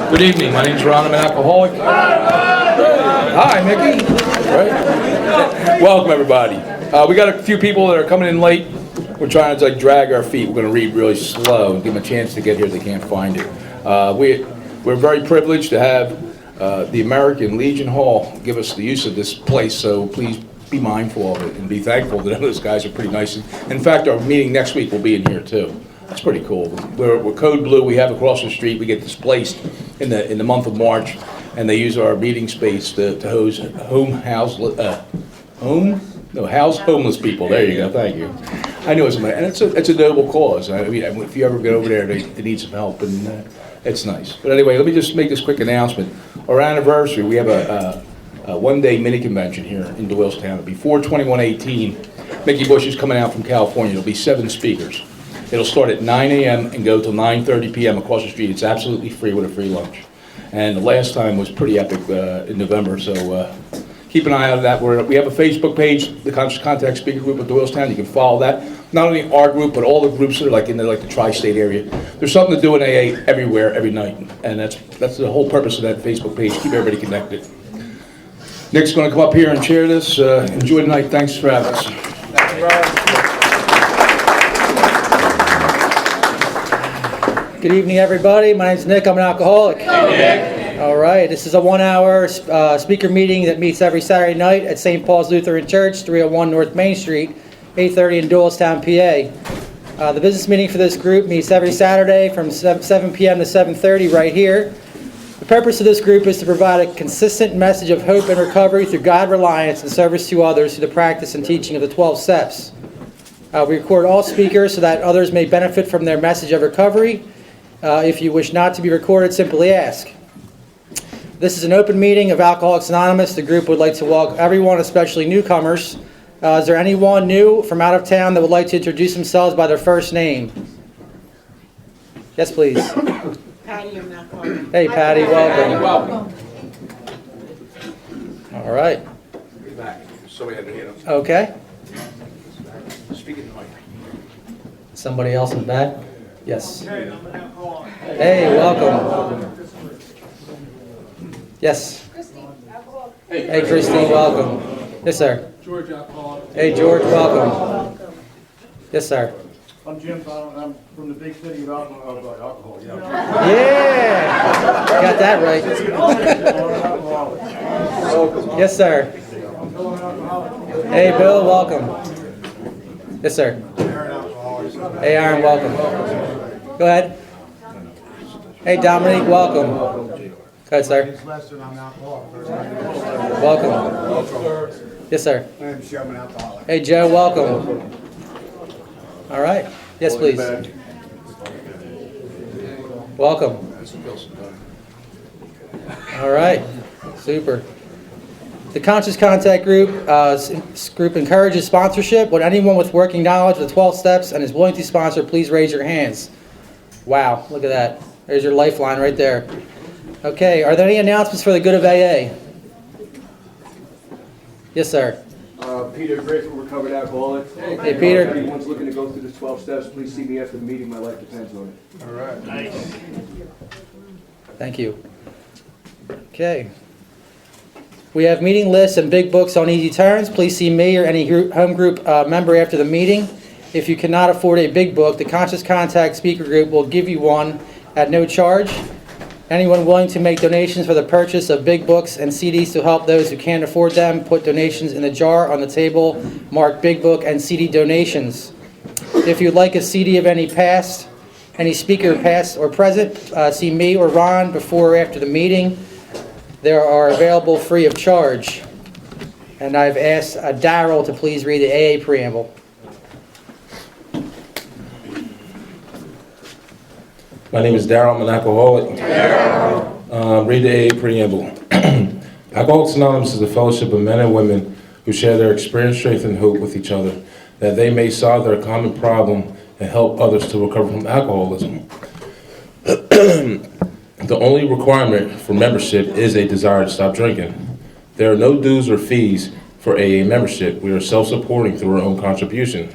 Good evening. My name's Ron. I'm an alcoholic. Hi, Mickey. Right. Welcome, everybody. We got a few people that are coming in late. We're trying to drag our feet. We're going to read really slow and give them a chance to get here if they can't find it. We're very privileged to have the American Legion Hall give us the use of this place, so please be mindful of it and be thankful that those guys are pretty nice. In fact, our meeting next week will be in here too. That's pretty cool. We're Code Blue. We have across the street. We get displaced in the month of March, and they use our meeting space to house homeless people. There you go. Thank you. I know it's a noble cause. I mean, if you ever get over there, they need some help, and it's nice. But anyway, let me just make this quick announcement. Our anniversary. We have a one-day mini convention here in Doylestown. It'll be 4/21/18. Mickey Bush is coming out from California. There'll be 7 speakers. It'll start at 9 a.m. and go till 9:30 p.m. across the street. It's absolutely free with a free lunch. And the last time was pretty epic in November, so keep an eye out of that. We have a Facebook page, the Conscious Contact Speaker Group of Doylestown. You can follow that. Not only our group, but all the groups that are in the tri-state area. There's something to do in AA everywhere, every night, and that's the whole purpose of that Facebook page. Keep everybody connected. Nick's going to come up here and share this. Enjoy the night. Thanks for having us. Thank you, Ron. Good evening, everybody. My name's Nick. I'm an alcoholic. Hey, Nick. All right. This is a 1-hour speaker meeting that meets every Saturday night at St. Paul's Lutheran Church, 301 North Main Street, 8:30 in Doylestown, PA. The business meeting for this group meets every Saturday from 7 p.m. to 7:30 right here. The purpose of this group is to provide a consistent message of hope and recovery through God reliance and service to others through the practice and teaching of the 12 steps. We record all speakers so that others may benefit from their message of recovery. If you wish not to be recorded, simply ask. This is an open meeting of Alcoholics Anonymous. The group would like to welcome everyone, especially newcomers. Is there anyone new from out of town that would like to introduce themselves by their first name? Yes, please. Patty, I'm not calling. Hey, Patty, welcome. Welcome. All right. Be back. Somebody had to hit him. Okay. Speaking to Mike. Somebody else in the back? Yes. Hey, I'm an alcoholic. Hey, welcome. Yes. Hey, Christine, welcome. Yes, sir. George, alcoholic. Hey, George, welcome. Yes, sir. I'm Jim Fallon, and I'm from the big city of alcohol. Yeah. Got that right. Yes, sir. Hey, Bill, welcome. Yes, sir. Hey, Aaron, welcome. Go ahead. Hey, Dominique, welcome. Go ahead, sir. Lester, I'm an alcoholic. Welcome. Yes, sir. I'm sure I'm an alcoholic. Hey, Joe, welcome. All right. Yes, please. Welcome. All right. Super. The Conscious Contact Group encourages sponsorship. Would anyone with working knowledge of the 12 steps and is willing to sponsor, please raise your hands. Wow, look at that. There's your lifeline right there. Okay, are there any announcements for the good of AA? Yes, sir. Peter, grateful recovered alcoholic. Hey, Peter. If anyone's looking to go through the 12 steps, please see me after the meeting. My life depends on it. All right. Nice. Thank you. Okay. We have meeting lists and big books on easy terms. Please see me or any home group member after the meeting. If you cannot afford a big book, the Conscious Contact Speaker Group will give you one at no charge. Anyone willing to make donations for the purchase of big books and CDs to help those who can't afford them, put donations in the jar on the table marked Big Book and CD donations. If you'd like a CD of any speaker past or present, see me or Ron before or after the meeting. They are available free of charge. And I've asked Darrell to please read the AA preamble. My name is Darrell. I'm an alcoholic. Read the AA preamble. Alcoholics Anonymous is a fellowship of men and women who share their experience, strength, and hope with each other, that they may solve their common problem and help others to recover from alcoholism. The only requirement for membership is a desire to stop drinking. There are no dues or fees for AA membership. We are self-supporting through our own contribution.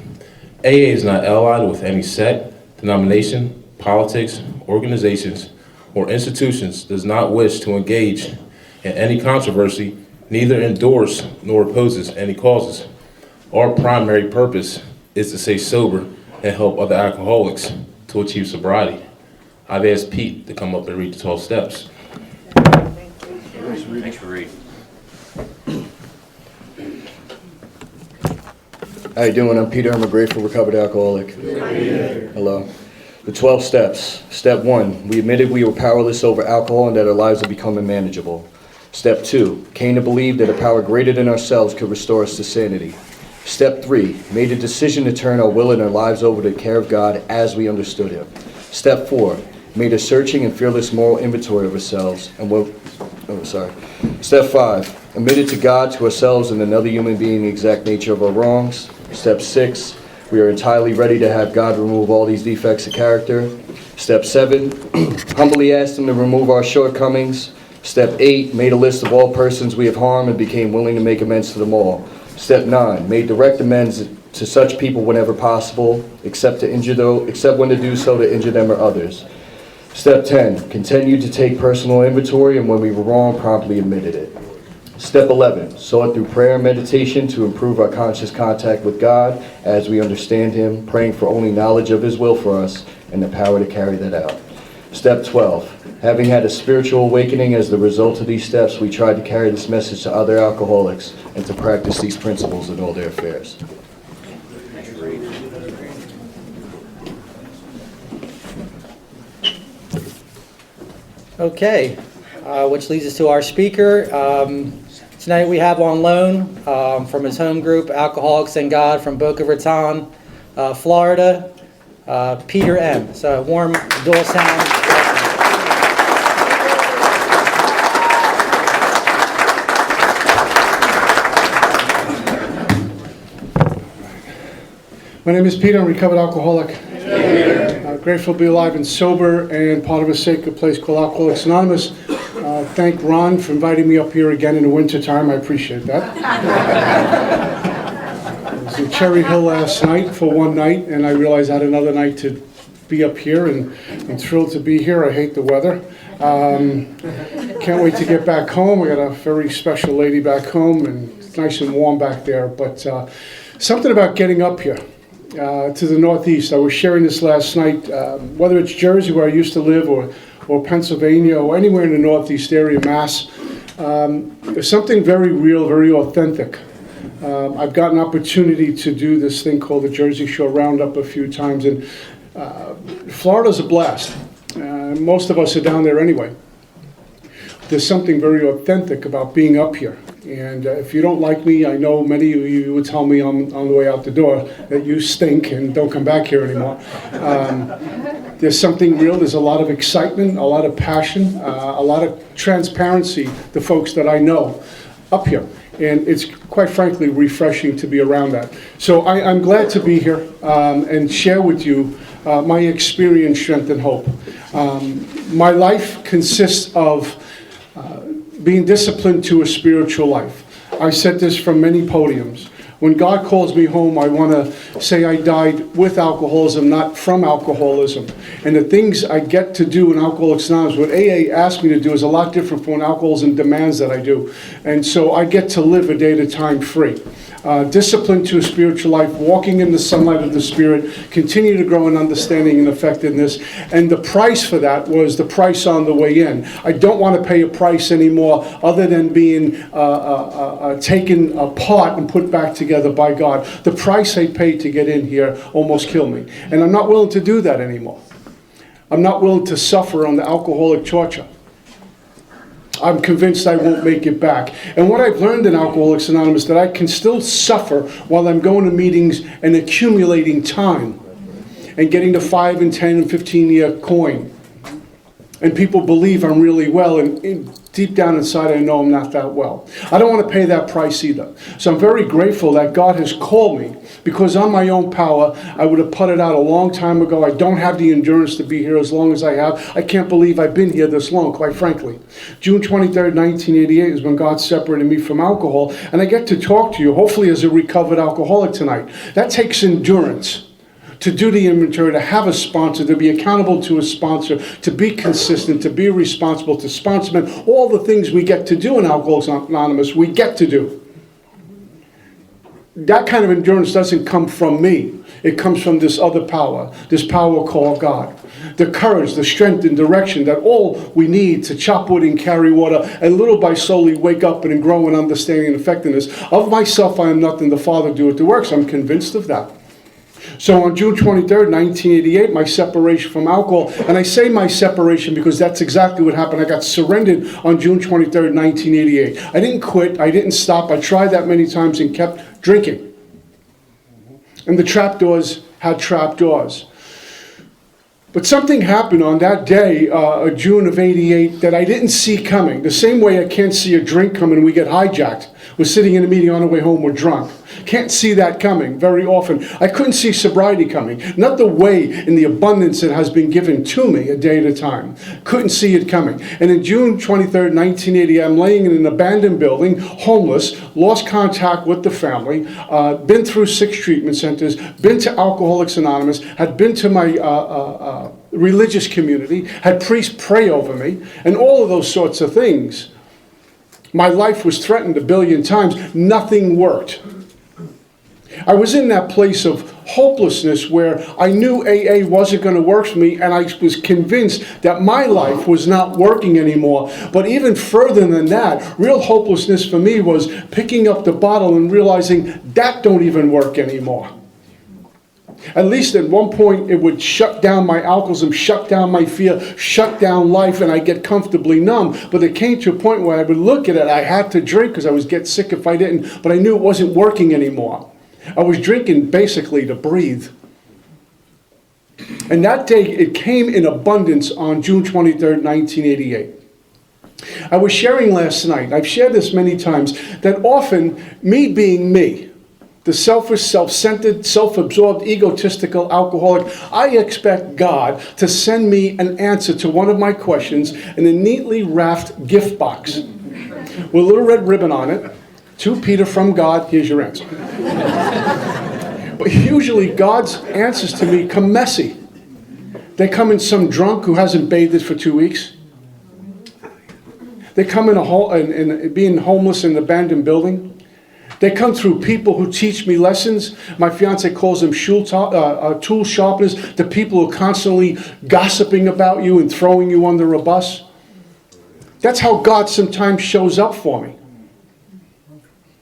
AA is not allied with any sect, denomination, politics, organizations, or institutions does not wish to engage in any controversy, neither endorse nor opposes any causes. Our primary purpose is to stay sober and help other alcoholics to achieve sobriety. I've asked Pete to come up and read the 12 steps. Thanks for reading. How you doing? I'm Peter. I'm a grateful recovered alcoholic. Hello. The 12 steps. Step 1, we admitted we were powerless over alcohol and that our lives had become unmanageable. Step 2, came to believe that a power greater than ourselves could restore us to sanity. Step 3, made a decision to turn our will and our lives over to the care of God as we understood Him. Step 4, made a searching and fearless moral inventory of ourselves and Step 5, admitted to God, to ourselves, and another human being the exact nature of our wrongs. Step 6, we are entirely ready to have God remove all these defects of character. Step 7, humbly asked Him to remove our shortcomings. Step 8, made a list of all persons we have harmed and became willing to make amends to them all. Step 9, made direct amends to such people whenever possible, except when to do so to injure them or others. Step 10, continued to take personal inventory, and when we were wrong, promptly admitted it. Step 11, sought through prayer and meditation to improve our conscious contact with God as we understand Him, praying for only knowledge of His will for us and the power to carry that out. Step 12, having had a spiritual awakening as the result of these steps, we tried to carry this message to other alcoholics and to practice these principles in all their affairs. Okay, which leads us to our speaker. Tonight we have on loan from his home group, Alcoholics and God, from Boca Raton, Florida, Peter M. So warm Doylestown. My name is Peter. I'm a recovered alcoholic. Grateful to be alive and sober and part of a sacred place called Alcoholics Anonymous. Thank Ron for inviting me up here again in the wintertime. I appreciate that. I was in Cherry Hill last night for one night, and I realized I had another night to be up here, and I'm thrilled to be here. I hate the weather. Can't wait to get back home. I got a very special lady back home, and it's nice and warm back there. But something about getting up here to the Northeast. I was sharing this last night, whether it's Jersey, where I used to live, or Pennsylvania, or anywhere in the Northeast area, Mass. There's something very real, very authentic. I've got an opportunity to do this thing called the Jersey Shore Roundup a few times, and Florida's a blast. Most of us are down there anyway. There's something very authentic about being up here. And if you don't like me, I know many of you would tell me on the way out the door that you stink and don't come back here anymore. There's something real. There's a lot of excitement, a lot of passion, a lot of transparency, the folks that I know up here. And it's quite frankly refreshing to be around that. So I'm glad to be here and share with you my experience, strength, and hope. My life consists of being disciplined to a spiritual life. I said this from many podiums. When God calls me home, I want to say I died with alcoholism, not from alcoholism. And the things I get to do in Alcoholics Anonymous, what AA asked me to do, is a lot different from what alcoholism demands that I do. And so I get to live a day at a time free. Discipline to a spiritual life, walking in the sunlight of the Spirit, continue to grow in understanding and effectiveness. And the price for that was the price on the way in. I don't want to pay a price anymore other than being taken apart and put back together by God. The price I paid to get in here almost killed me. And I'm not willing to do that anymore. I'm not willing to suffer under alcoholic torture. I'm convinced I won't make it back. And what I've learned in Alcoholics Anonymous, that I can still suffer while I'm going to meetings and accumulating time and getting the 5 and 10 and 15-year coin. And people believe I'm really well, and deep down inside I know I'm not that well. I don't want to pay that price either. So I'm very grateful that God has called me, because on my own power I would have put it out a long time ago. I don't have the endurance to be here as long as I have. I can't believe I've been here this long, quite frankly. June 23rd, 1988 is when God separated me from alcohol, and I get to talk to you, hopefully as a recovered alcoholic tonight. That takes endurance. to do the inventory, to have a sponsor, to be accountable to a sponsor, to be consistent, to be responsible, to sponsor men, all the things we get to do in Alcoholics Anonymous, we get to do. That kind of endurance doesn't come from me. It comes from this other power, this power called God. The courage, the strength and direction that all we need to chop wood and carry water, and little by slowly wake up and grow in understanding and effectiveness. Of myself I am nothing, the Father doeth the works. I'm convinced of that. So on June 23rd, 1988, my separation from alcohol, and I say my separation because that's exactly what happened. I got surrendered on June 23rd, 1988. I didn't quit. I didn't stop. I tried that many times and kept drinking. And the trapdoors had trapdoors. But something happened on that day, June of 88, that I didn't see coming. The same way I can't see a drink coming and we get hijacked. We're sitting in a meeting on the way home, we're drunk. Can't see that coming very often. I couldn't see sobriety coming. Not the way in the abundance that has been given to me a day at a time. Couldn't see it coming. And in June 23rd, 1980, I'm laying in an abandoned building, homeless, lost contact with the family, been through 6 treatment centers, been to Alcoholics Anonymous, had been to my religious community, had priests pray over me, and all of those sorts of things. My life was threatened 1 billion times. Nothing worked. I was in that place of hopelessness where I knew AA wasn't going to work for me, and I was convinced that my life was not working anymore. But even further than that, real hopelessness for me was picking up the bottle and realizing that don't even work anymore. At least at one point, it would shut down my alcoholism, shut down my fear, shut down life, and I get comfortably numb. But it came to a point where I would look at it. I had to drink because I was getting sick if I didn't, but I knew it wasn't working anymore. I was drinking basically to breathe. And that day, it came in abundance on June 23rd, 1988. I was sharing last night, I've shared this many times, that often me being me, the selfish, self-centered, self-absorbed, egotistical alcoholic, I expect God to send me an answer to one of my questions in a neatly wrapped gift box with a little red ribbon on it. To Peter from God, here's your answer. But usually God's answers to me come messy. They come in some drunk who hasn't bathed for 2 weeks. They come in being homeless in an abandoned building. They come through people who teach me lessons. My fiance calls them tool sharpeners, the people who are constantly gossiping about you and throwing you under a bus. That's how God sometimes shows up for me.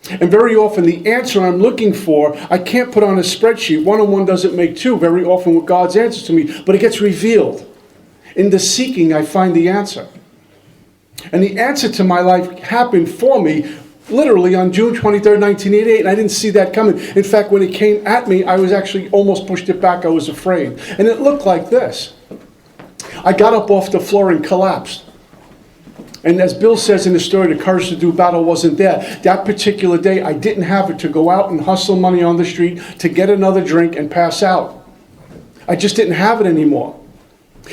And very often the answer I'm looking for, I can't put on a spreadsheet. 1 and 1 doesn't make 2 very often with God's answers to me, but it gets revealed. In the seeking, I find the answer. And the answer to my life happened for me literally on June 23rd, 1988, and I didn't see that coming. In fact, when it came at me, I was actually almost pushed it back. I was afraid. And it looked like this. I got up off the floor and collapsed. And as Bill says in the story, the courage to do battle wasn't there. That particular day, I didn't have it to go out and hustle money on the street, to get another drink and pass out. I just didn't have it anymore.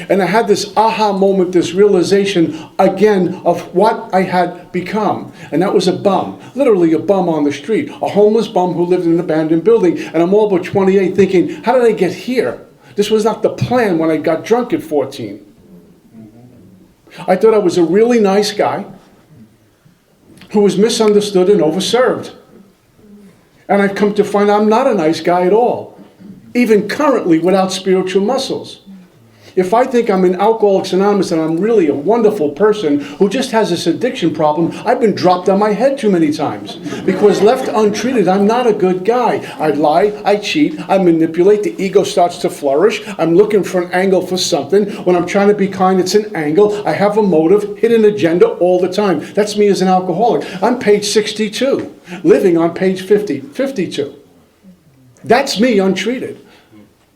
And I had this aha moment, this realization again of what I had become. And that was a bum, literally a bum on the street, a homeless bum who lived in an abandoned building. And I'm all but 28 thinking, how did I get here? This was not the plan when I got drunk at 14. I thought I was a really nice guy who was misunderstood and overserved. And I've come to find I'm not a nice guy at all, even currently without spiritual muscles. If I think I'm in Alcoholics Anonymous and I'm really a wonderful person who just has this addiction problem, I've been dropped on my head too many times. Because left untreated, I'm not a good guy. I lie, I cheat, I manipulate, the ego starts to flourish. I'm looking for an angle for something. When I'm trying to be kind, it's an angle. I have a motive, hidden agenda all the time. That's me as an alcoholic. I'm page 62, living on page 52. That's me untreated.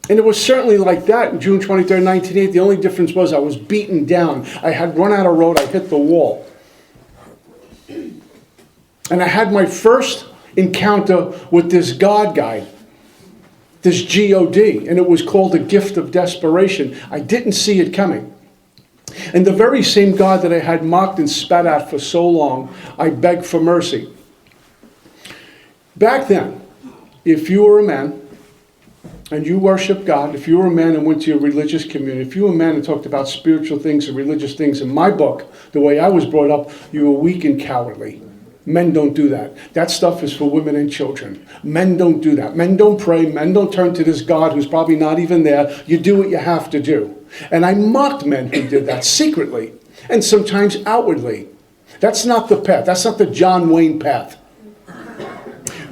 And it was certainly like that in June 23rd, 1988. The only difference was I was beaten down. I had run out of road. I hit the wall. And I had my first encounter with this God guy, this G-O-D, and it was called the gift of desperation. I didn't see it coming. And the very same God that I had mocked and spat at for so long, I begged for mercy. Back then, if you were a man, and you worship God, if you were a man and went to your religious community, if you were a man and talked about spiritual things and religious things, in my book, the way I was brought up, you were weak and cowardly. Men don't do that. That stuff is for women and children. Men don't do that. Men don't pray. Men don't turn to this God who's probably not even there. You do what you have to do. And I mocked men who did that secretly and sometimes outwardly. That's not the path. That's not the John Wayne path.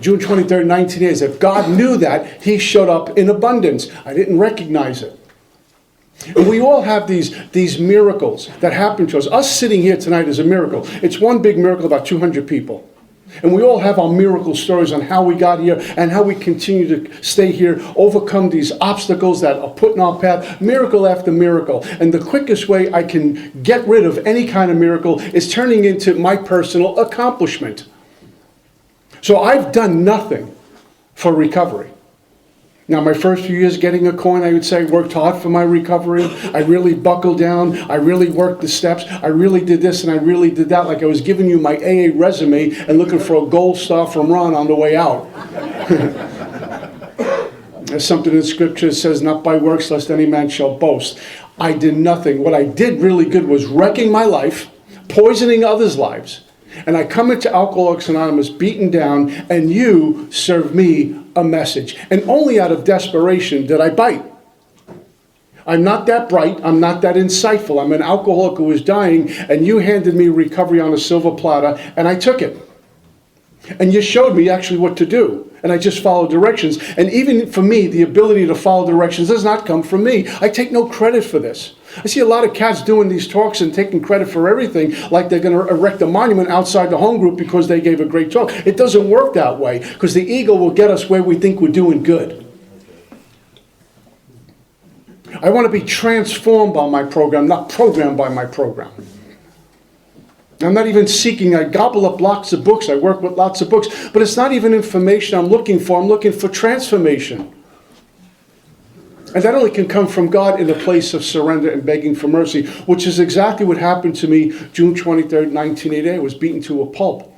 June 23rd, 1980. If God knew that, he showed up in abundance. I didn't recognize it. And we all have these miracles that happen to us. Us sitting here tonight is a miracle. It's one big miracle, about 200 people. And we all have our miracle stories on how we got here and how we continue to stay here, overcome these obstacles that are put in our path, miracle after miracle. And the quickest way I can get rid of any kind of miracle is turning into my personal accomplishment. So I've done nothing for recovery. Now, my first few years getting a coin, I would say, worked hard for my recovery. I really buckled down. I really worked the steps. I really did this and I really did that, like I was giving you my AA resume and looking for a gold star from Ron on the way out. There's something in Scripture that says, not by works, lest any man shall boast. I did nothing. What I did really good was wrecking my life, poisoning others' lives. And I come into Alcoholics Anonymous beaten down, and you serve me a message. And only out of desperation did I bite. I'm not that bright. I'm not that insightful. I'm an alcoholic who was dying, and you handed me recovery on a silver platter, and I took it. And you showed me actually what to do. And I just followed directions. And even for me, the ability to follow directions does not come from me. I take no credit for this. I see a lot of cats doing these talks and taking credit for everything, like they're going to erect a monument outside the home group because they gave a great talk. It doesn't work that way, because the ego will get us where we think we're doing good. I want to be transformed by my program, not programmed by my program. I'm not even seeking. I gobble up lots of books. I work with lots of books. But it's not even information I'm looking for. I'm looking for transformation. And that only can come from God in a place of surrender and begging for mercy, which is exactly what happened to me June 23rd, 1988. I was beaten to a pulp.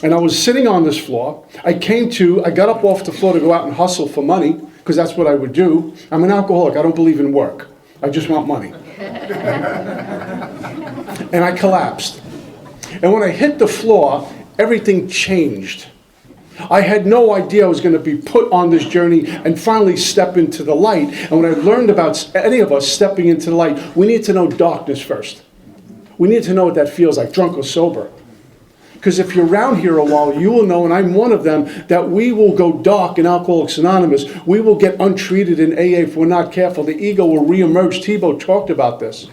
And I was sitting on this floor. I got up off the floor to go out and hustle for money, because that's what I would do. I'm an alcoholic. I don't believe in work. I just want money. And I collapsed. And when I hit the floor, everything changed. I had no idea I was going to be put on this journey and finally step into the light. And when I learned about any of us stepping into the light, we need to know darkness first. We need to know what that feels like, drunk or sober. Because if you're around here a while, you will know, and I'm one of them, that we will go dark in Alcoholics Anonymous. We will get untreated in AA if we're not careful. The ego will reemerge. Thibaut talked about this.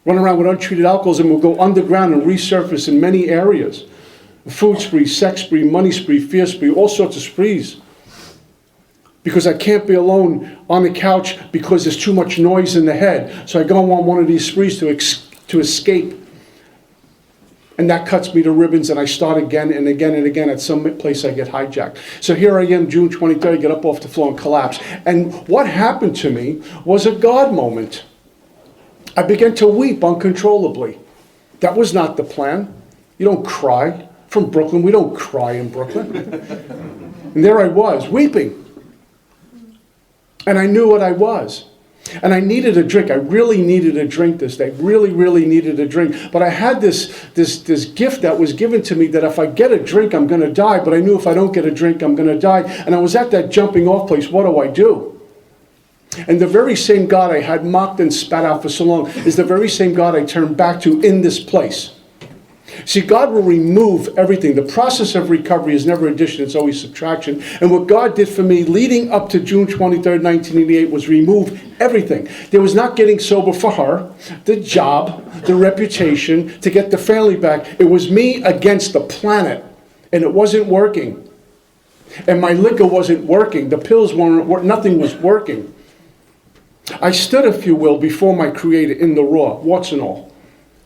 Run around with untreated alcoholism will go underground and resurface in many areas. Food spree, sex spree, money spree, fear spree, all sorts of sprees. Because I can't be alone on the couch because there's too much noise in the head. So I go on one of these sprees to escape. And that cuts me to ribbons, and I start again and again and again. At some place I get hijacked. So here I am, June 23rd, I get up off the floor and collapse. And what happened to me was a God moment. I began to weep uncontrollably. That was not the plan. You don't cry. From Brooklyn, we don't cry in Brooklyn. And there I was, weeping. And I knew what I was. And I needed a drink. I really needed a drink this day. Really, really needed a drink. But I had this gift that was given to me that if I get a drink, I'm going to die. But I knew if I don't get a drink, I'm going to die. And I was at that jumping off place. What do I do? And the very same God I had mocked and spat out for so long is the very same God I turned back to in this place. See, God will remove everything. The process of recovery is never addition, it's always subtraction. And what God did for me leading up to June 23rd, 1988 was remove everything. There was not getting sober for her, the job, the reputation, to get the family back. It was me against the planet, and it wasn't working. And my liquor wasn't working. The pills weren't, nothing was working. I stood, if you will, before my Creator in the raw, warts and all,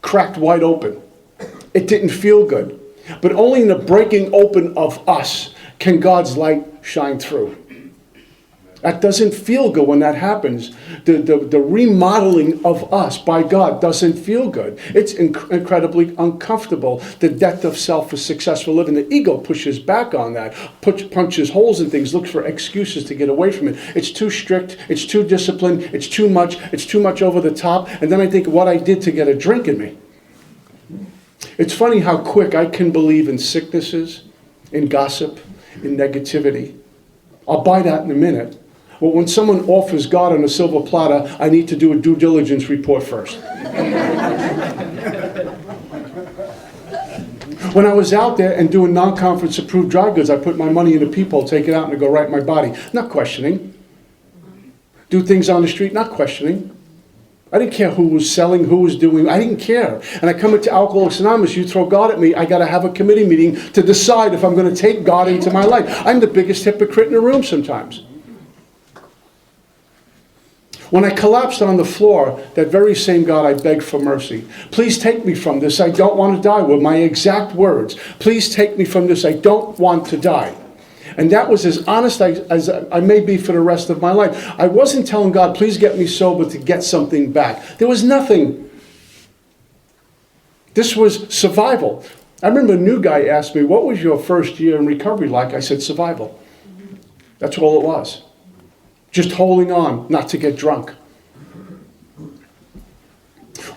cracked wide open. It didn't feel good. But only in the breaking open of us can God's light shine through. That doesn't feel good when that happens. The remodeling of us by God doesn't feel good. It's incredibly uncomfortable. The death of self is successful living. The ego pushes back on that, punches holes in things, looks for excuses to get away from it. It's too strict, it's too disciplined, it's too much over the top. And then I think what I did to get a drink in me. It's funny how quick I can believe in sicknesses, in gossip, in negativity. I'll buy that in a minute. Well, when someone offers God on a silver platter, I need to do a due diligence report first. When I was out there and doing non-conference approved dry goods, I put my money in a peephole, take it out, and go right in my body. Not questioning. Do things on the street, not questioning. I didn't care who was selling, who was doing. I didn't care. And I come into Alcoholics Anonymous, you throw God at me, I got to have a committee meeting to decide if I'm going to take God into my life. I'm the biggest hypocrite in the room sometimes. When I collapsed on the floor, that very same God, I begged for mercy. Please take me from this. I don't want to die. Were my exact words. Please take me from this. I don't want to die. And that was as honest as I may be for the rest of my life. I wasn't telling God, please get me sober to get something back. There was nothing. This was survival. I remember a new guy asked me, what was your first year in recovery like? I said, survival. That's all it was. Just holding on, not to get drunk.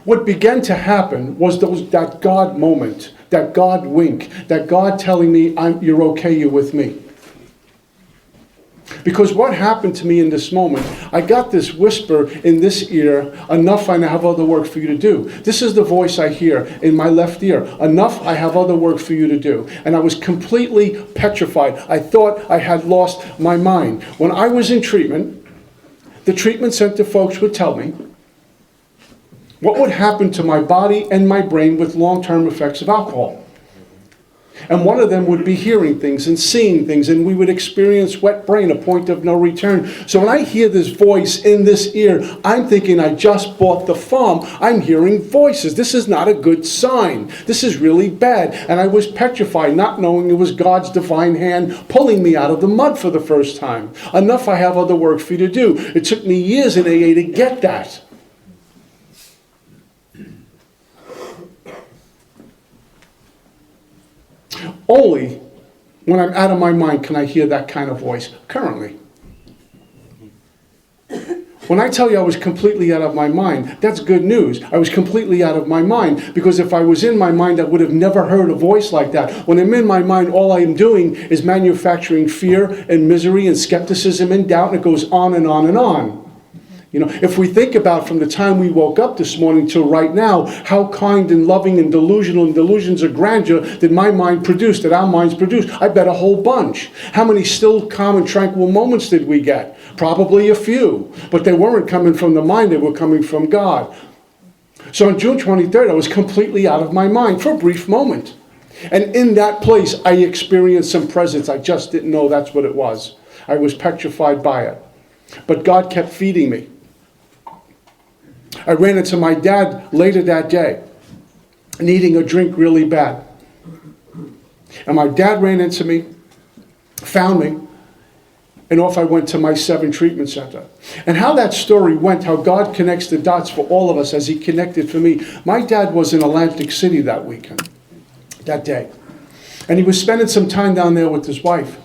What began to happen was that God moment, that God wink, that God telling me, you're okay, you're with me. Because what happened to me in this moment, I got this whisper in this ear, enough, I have other work for you to do. This is the voice I hear in my left ear. Enough, I have other work for you to do. And I was completely petrified. I thought I had lost my mind. When I was in treatment, the treatment center folks would tell me what would happen to my body and my brain with long-term effects of alcohol. And one of them would be hearing things and seeing things, and we would experience wet brain, a point of no return. So when I hear this voice in this ear, I'm thinking I just bought the farm. I'm hearing voices. This is not a good sign. This is really bad. And I was petrified, not knowing it was God's divine hand pulling me out of the mud for the first time. Enough, I have other work for you to do. It took me years in AA to get that. Only when I'm out of my mind can I hear that kind of voice currently. When I tell you I was completely out of my mind, that's good news. I was completely out of my mind, because if I was in my mind, I would have never heard a voice like that. When I'm in my mind, all I am doing is manufacturing fear and misery and skepticism and doubt, and it goes on and on and on. You know, if we think about from the time we woke up this morning till right now, how kind and loving and delusional and delusions of grandeur did my mind produce, did our minds produce? I bet a whole bunch. How many still, calm, and tranquil moments did we get? Probably a few. But they weren't coming from the mind, they were coming from God. So on June 23rd, I was completely out of my mind for a brief moment. And in that place, I experienced some presence. I just didn't know that's what it was. I was petrified by it. But God kept feeding me. I ran into my dad later that day, needing a drink really bad. And my dad ran into me, found me, and off I went to my 7 treatment center. And how that story went, how God connects the dots for all of us as he connected for me. My dad was in Atlantic City that weekend, that day. And he was spending some time down there with his wife.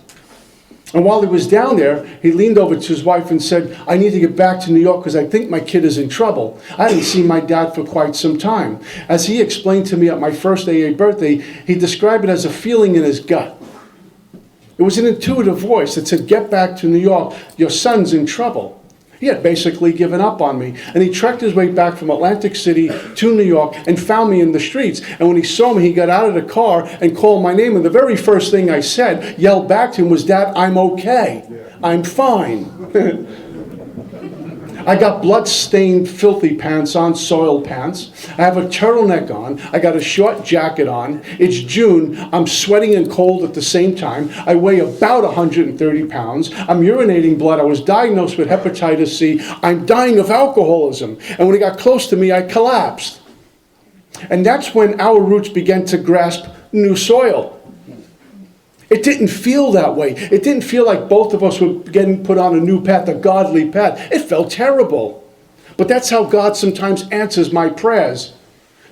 And while he was down there, he leaned over to his wife and said, I need to get back to New York because I think my kid is in trouble. I hadn't seen my dad for quite some time. As he explained to me at my first AA birthday, he described it as a feeling in his gut. It was an intuitive voice that said, get back to New York, your son's in trouble. He had basically given up on me. And he trekked his way back from Atlantic City to New York and found me in the streets. And when he saw me, he got out of the car and called my name. And the very first thing I said, yelled back to him, was, Dad, I'm okay. I'm fine. I got blood-stained, filthy pants on, soiled pants. I have a turtleneck on. I got a short jacket on. It's June. I'm sweating and cold at the same time. I weigh about 130 pounds. I'm urinating blood. I was diagnosed with hepatitis C. I'm dying of alcoholism. And when he got close to me, I collapsed. And that's when our roots began to grasp new soil. It It didn't feel that way. It didn't feel like both of us were getting put on a new path, a godly path. It felt terrible. But that's how God sometimes answers my prayers.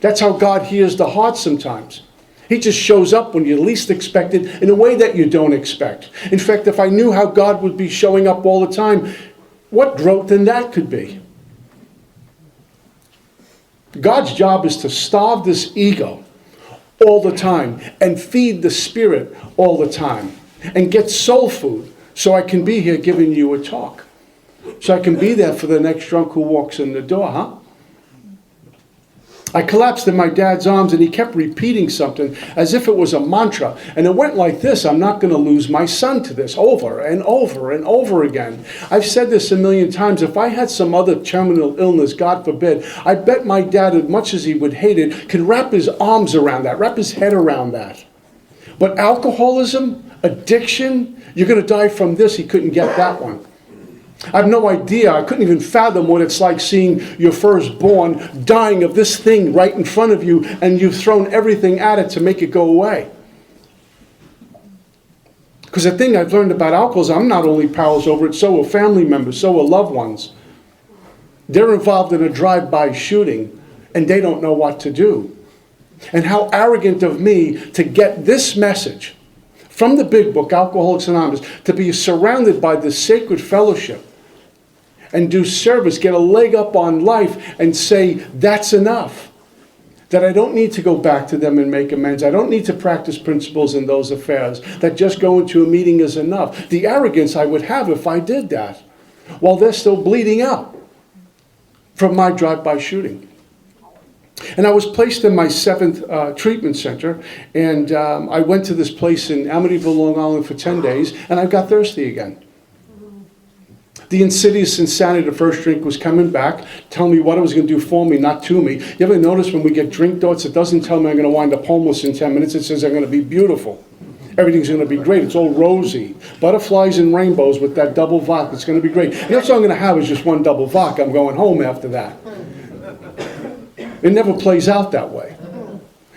That's how God hears the heart sometimes. He just shows up when you least expect it in a way that you don't expect. In fact, if I knew how God would be showing up all the time, what growth then that could be? God's job is to starve this ego all the time and feed the spirit all the time and get soul food so I can be here giving you a talk. So I can be there for the next drunk who walks in the door, huh? I collapsed in my dad's arms and he kept repeating something as if it was a mantra. And it went like this: I'm not going to lose my son to this, over and over and over again. I've said this a million times. If I had some other terminal illness, God forbid, I bet my dad, as much as he would hate it, could wrap his arms around that, wrap his head around that. But alcoholism, addiction, you're going to die from this, he couldn't get that one. I have no idea. I couldn't even fathom what it's like seeing your firstborn dying of this thing right in front of you, and you've thrown everything at it to make it go away. Because the thing I've learned about alcoholism, I'm not only powerless over it, so are family members, so are loved ones. They're involved in a drive-by shooting, and they don't know what to do. And how arrogant of me to get this message from the big book, Alcoholics Anonymous, to be surrounded by this sacred fellowship and do service, get a leg up on life and say, that's enough. That I don't need to go back to them and make amends. I don't need to practice principles in those affairs. That just going to a meeting is enough. The arrogance I would have if I did that, while they're still bleeding out from my drive-by shooting. And I was placed in my 7th treatment center, and I went to this place in Amityville, Long Island for 10 days, and I got thirsty again. The insidious insanity of the first drink was coming back, telling me what it was going to do for me, not to me. You ever notice when we get drink thoughts, it doesn't tell me I'm going to wind up homeless in 10 minutes. It says I'm going to be beautiful. Everything's going to be great. It's all rosy. Butterflies and rainbows with that double vodka. It's going to be great. And that's all I'm going to have is just one double vodka. I'm going home after that. It never plays out that way.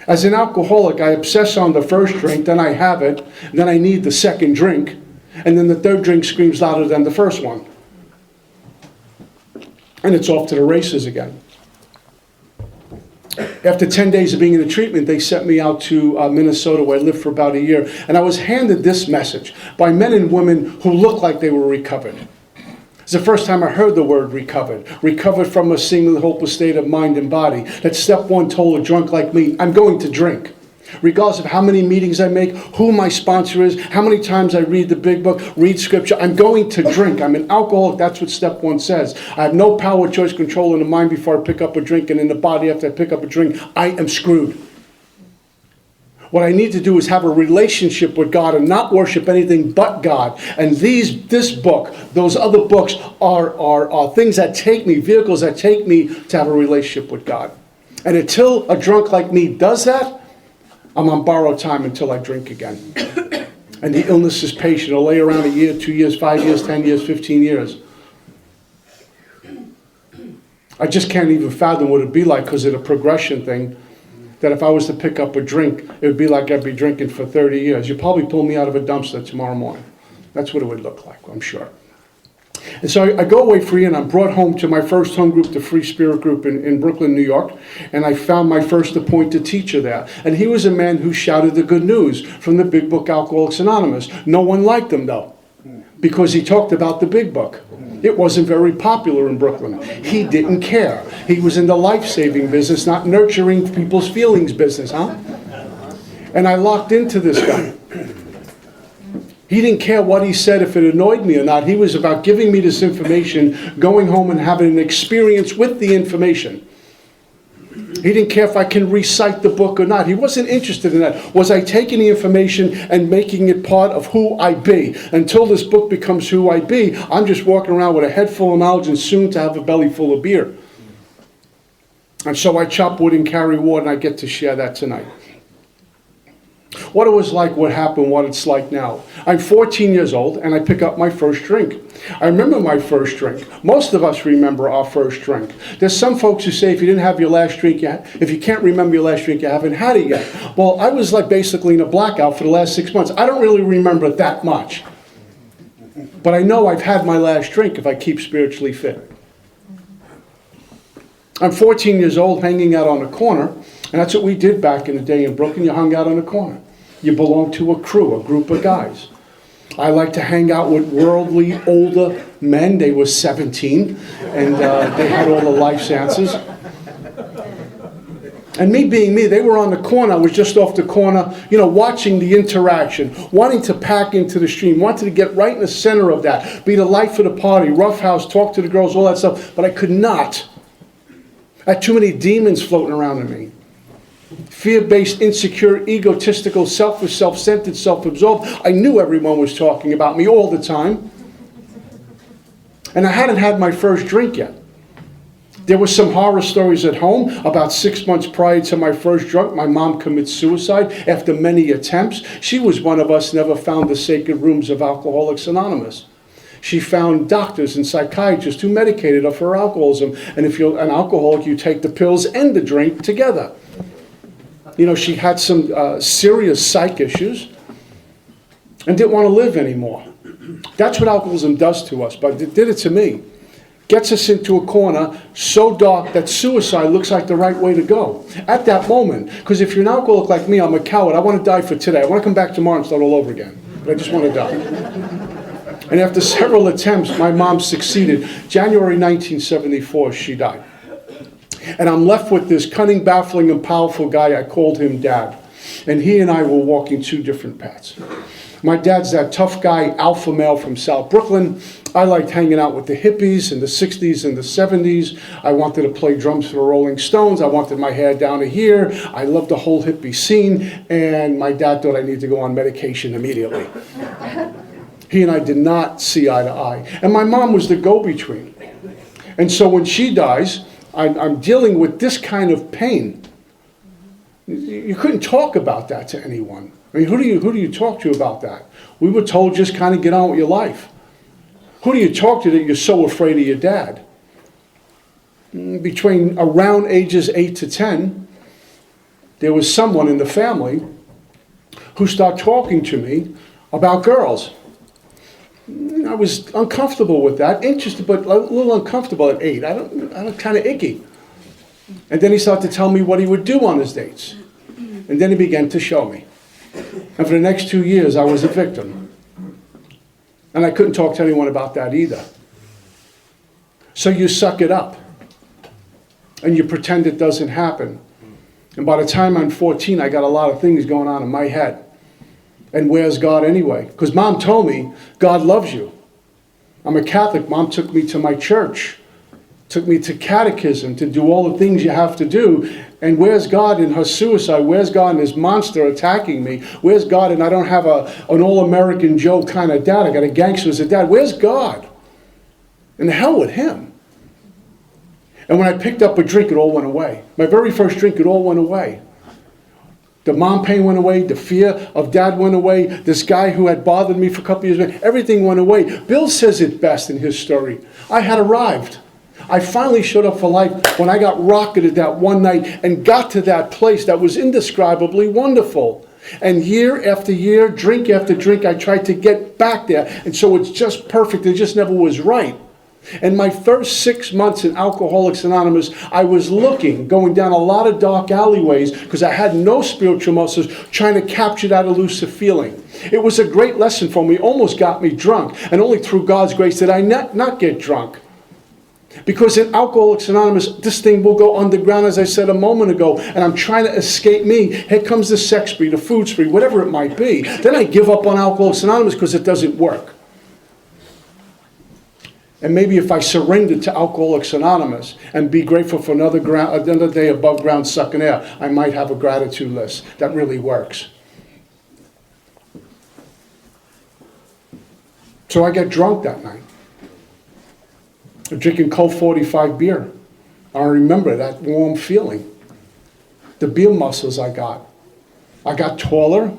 As an alcoholic, I obsess on the first drink, then I have it, then I need the second drink, and then the third drink screams louder than the first one. And it's off to the races again. After 10 days of being in the treatment, they sent me out to Minnesota, where I lived for about a year, and I was handed this message by men and women who looked like they were recovered. It's the first time I heard the word recovered. Recovered from a seemingly hopeless state of mind and body. That step one told a drunk like me, I'm going to drink. Regardless of how many meetings I make, who my sponsor is, how many times I read the big book, read scripture, I'm going to drink. I'm an alcoholic. That's what step one says. I have no power, choice, control in the mind before I pick up a drink, and in the body after I pick up a drink, I am screwed. What I need to do is have a relationship with God and not worship anything but God. And this book, those other books are things that take me, vehicles that take me to have a relationship with God. And until a drunk like me does that, I'm on borrowed time until I drink again. And the illness is patient. It'll lay around a year, 2 years, 5 years, 10 years, 15 years. I just can't even fathom what it'd be like because of the progression thing. That if I was to pick up a drink, it would be like I'd be drinking for 30 years. You'd probably pull me out of a dumpster tomorrow morning. That's what it would look like, I'm sure. And so I go away free, and I'm brought home to my first home group, the Free Spirit group in Brooklyn, New York. And I found my first appointed teacher there. And he was a man who shouted the good news from the big book, Alcoholics Anonymous. No one liked him, though, because he talked about the big book. It wasn't very popular in Brooklyn. He didn't care. He was in the life-saving business, not nurturing people's feelings business, huh? And I locked into this guy. He didn't care what he said, if it annoyed me or not. He was about giving me this information, going home and having an experience with the information. He didn't care if I can recite the book or not. He wasn't interested in that. Was I taking the information and making it part of who I be? Until this book becomes who I be, I'm just walking around with a head full of knowledge and soon to have a belly full of beer. And so I chop wood and carry wood, and I get to share that tonight. What it was like, what happened, what it's like now. I'm 14 years old, and I pick up my first drink. I remember my first drink. Most of us remember our first drink. There's some folks who say if you didn't have your last drink yet, if you can't remember your last drink, you haven't had it yet. Well, I was like basically in a blackout for the last 6 months. I don't really remember that much. But I know I've had my last drink if I keep spiritually fit. I'm 14 years old, hanging out on the corner, and that's what we did back in the day in Brooklyn. You hung out on the corner. You belonged to a crew, a group of guys. I like to hang out with worldly, older men. They were 17, and they had all the life sciences. And me being me, they were on the corner. I was just off the corner, watching the interaction, wanting to pack into the stream, wanting to get right in the center of that, be the life of the party, roughhouse, talk to the girls, all that stuff. But I could not. I had too many demons floating around in me. Fear-based, insecure, egotistical, selfish, self-centered, self-absorbed. I knew everyone was talking about me all the time. And I hadn't had my first drink yet. There were some horror stories at home. About 6 months prior to my first drunk, my mom commits suicide after many attempts. She was one of us never found the sacred rooms of Alcoholics Anonymous. She found doctors and psychiatrists who medicated her for alcoholism. And if you're an alcoholic, you take the pills and the drink together. She had some serious psych issues and didn't want to live anymore. That's what alcoholism does to us, but it did it to me. Gets us into a corner so dark that suicide looks like the right way to go. At that moment, because if you're an alcoholic like me, I'm a coward. I want to die for today. I want to come back tomorrow and start all over again. But I just want to die. And after several attempts, my mom succeeded. January 1974, she died. And I'm left with this cunning, baffling, and powerful guy. I called him Dad. And he and I were walking two different paths. My dad's that tough guy, alpha male from South Brooklyn. I liked hanging out with the hippies in the 60s and the 70s. I wanted to play drums for the Rolling Stones. I wanted my hair down to here. I loved the whole hippie scene. And my dad thought I needed to go on medication immediately. He and I did not see eye to eye. And my mom was the go-between. And so when she dies, I'm dealing with this kind of pain. You couldn't talk about that to anyone. I mean, who do you talk to about that? We were told just kind of get on with your life. Who do you talk to that you're so afraid of your dad? Between around ages 8 to 10, there was someone in the family who started talking to me about girls. I was uncomfortable with that, interested, but a little uncomfortable at 8. I don't kind of icky. And then he started to tell me what he would do on his dates. And then he began to show me. And for the next 2 years, I was a victim. And I couldn't talk to anyone about that either. So you suck it up. And you pretend it doesn't happen. And by the time I'm 14, I got a lot of things going on in my head. And where's God anyway? Because Mom told me, God loves you. I'm a Catholic. Mom took me to my church. Took me to catechism to do all the things you have to do. And where's God in her suicide? Where's God in this monster attacking me? Where's God? And I don't have an all-American Joe kind of dad. I got a gangster as a dad. Where's God? And the hell with him. And when I picked up a drink, it all went away. My very first drink, it all went away. The mom pain went away. The fear of dad went away. This guy who had bothered me for a couple of years, everything went away. Bill says it best in his story. I had arrived. I finally showed up for life when I got rocketed that one night and got to that place that was indescribably wonderful. And year after year, drink after drink, I tried to get back there. And so it's just perfect. It just never was right. And my first 6 months in Alcoholics Anonymous, I was going down a lot of dark alleyways because I had no spiritual muscles trying to capture that elusive feeling. It was a great lesson for me, almost got me drunk. And only through God's grace did I not get drunk. Because in Alcoholics Anonymous, this thing will go underground, as I said a moment ago, and I'm trying to escape me. Here comes the sex spree, the food spree, whatever it might be. Then I give up on Alcoholics Anonymous because it doesn't work. And maybe if I surrendered to Alcoholics Anonymous and be grateful for another day above ground sucking air, I might have a gratitude list that really works. So I get drunk that night. I'm drinking Colt 45 beer. I remember that warm feeling. The beer muscles I got. I got taller.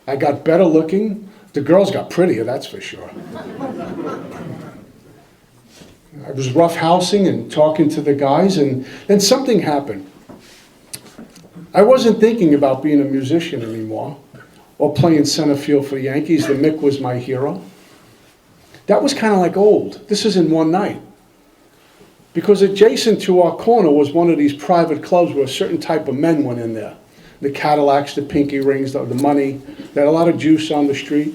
I got better looking. The girls got prettier, that's for sure. I was roughhousing and talking to the guys, and then something happened. I wasn't thinking about being a musician anymore or playing center field for the Yankees. The Mick was my hero. That was kind of like old. This is in one night. Because adjacent to our corner was one of these private clubs where a certain type of men went in there. The Cadillacs, the pinky rings, the money. They had a lot of juice on the street.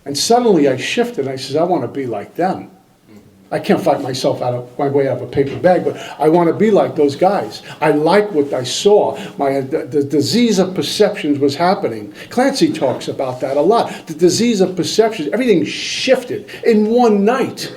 And suddenly I shifted and I said, I want to be like them. I can't fight myself out of my way out of a paper bag, but I want to be like those guys. I like what I saw. The disease of perceptions was happening. Clancy talks about that a lot. The disease of perceptions, everything shifted in one night.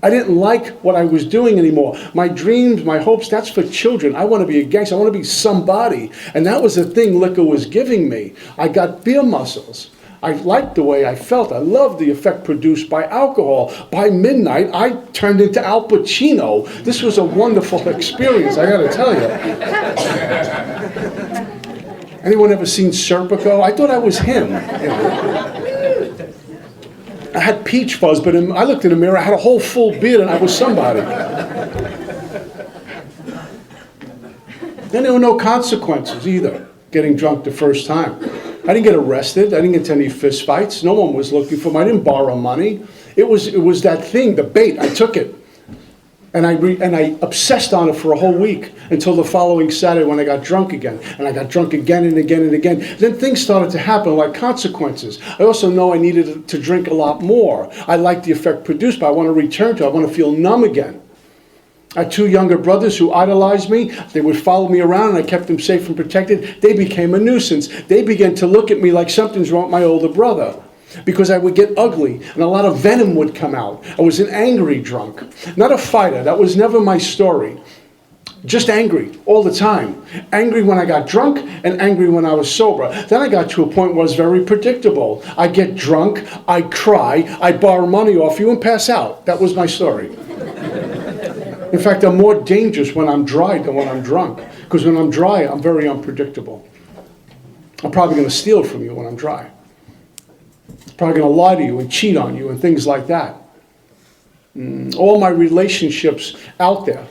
I didn't like what I was doing anymore. My dreams, my hopes, that's for children. I want to be a gangster. I want to be somebody. And that was the thing liquor was giving me. I got beer muscles. I liked the way I felt. I loved the effect produced by alcohol. By midnight, I turned into Al Pacino. This was a wonderful experience, I gotta tell you. Anyone ever seen Serpico? I thought I was him. I had peach fuzz, but I looked in the mirror, I had a whole full beard, and I was somebody. Then there were no consequences either, getting drunk the first time. I didn't get arrested. I didn't get into any fist fights. No one was looking for me. I didn't borrow money. It was that thing, the bait. I took it. And I obsessed on it for a whole week until the following Saturday when I got drunk again. And I got drunk again and again and again. Then things started to happen like consequences. I also know I needed to drink a lot more. I like the effect produced, but I want to return to it. I want to feel numb again. I had two younger brothers who idolized me. They would follow me around and I kept them safe and protected. They became a nuisance. They began to look at me like something's wrong with my older brother because I would get ugly and a lot of venom would come out. I was an angry drunk, not a fighter. That was never my story. Just angry all the time. Angry when I got drunk and angry when I was sober. Then I got to a point where it was very predictable. I get drunk, I cry, I borrow money off you and pass out. That was my story. In fact, I'm more dangerous when I'm dry than when I'm drunk. Because when I'm dry, I'm very unpredictable. I'm probably going to steal from you when I'm dry. I'm probably going to lie to you and cheat on you and things like that. All my relationships out there,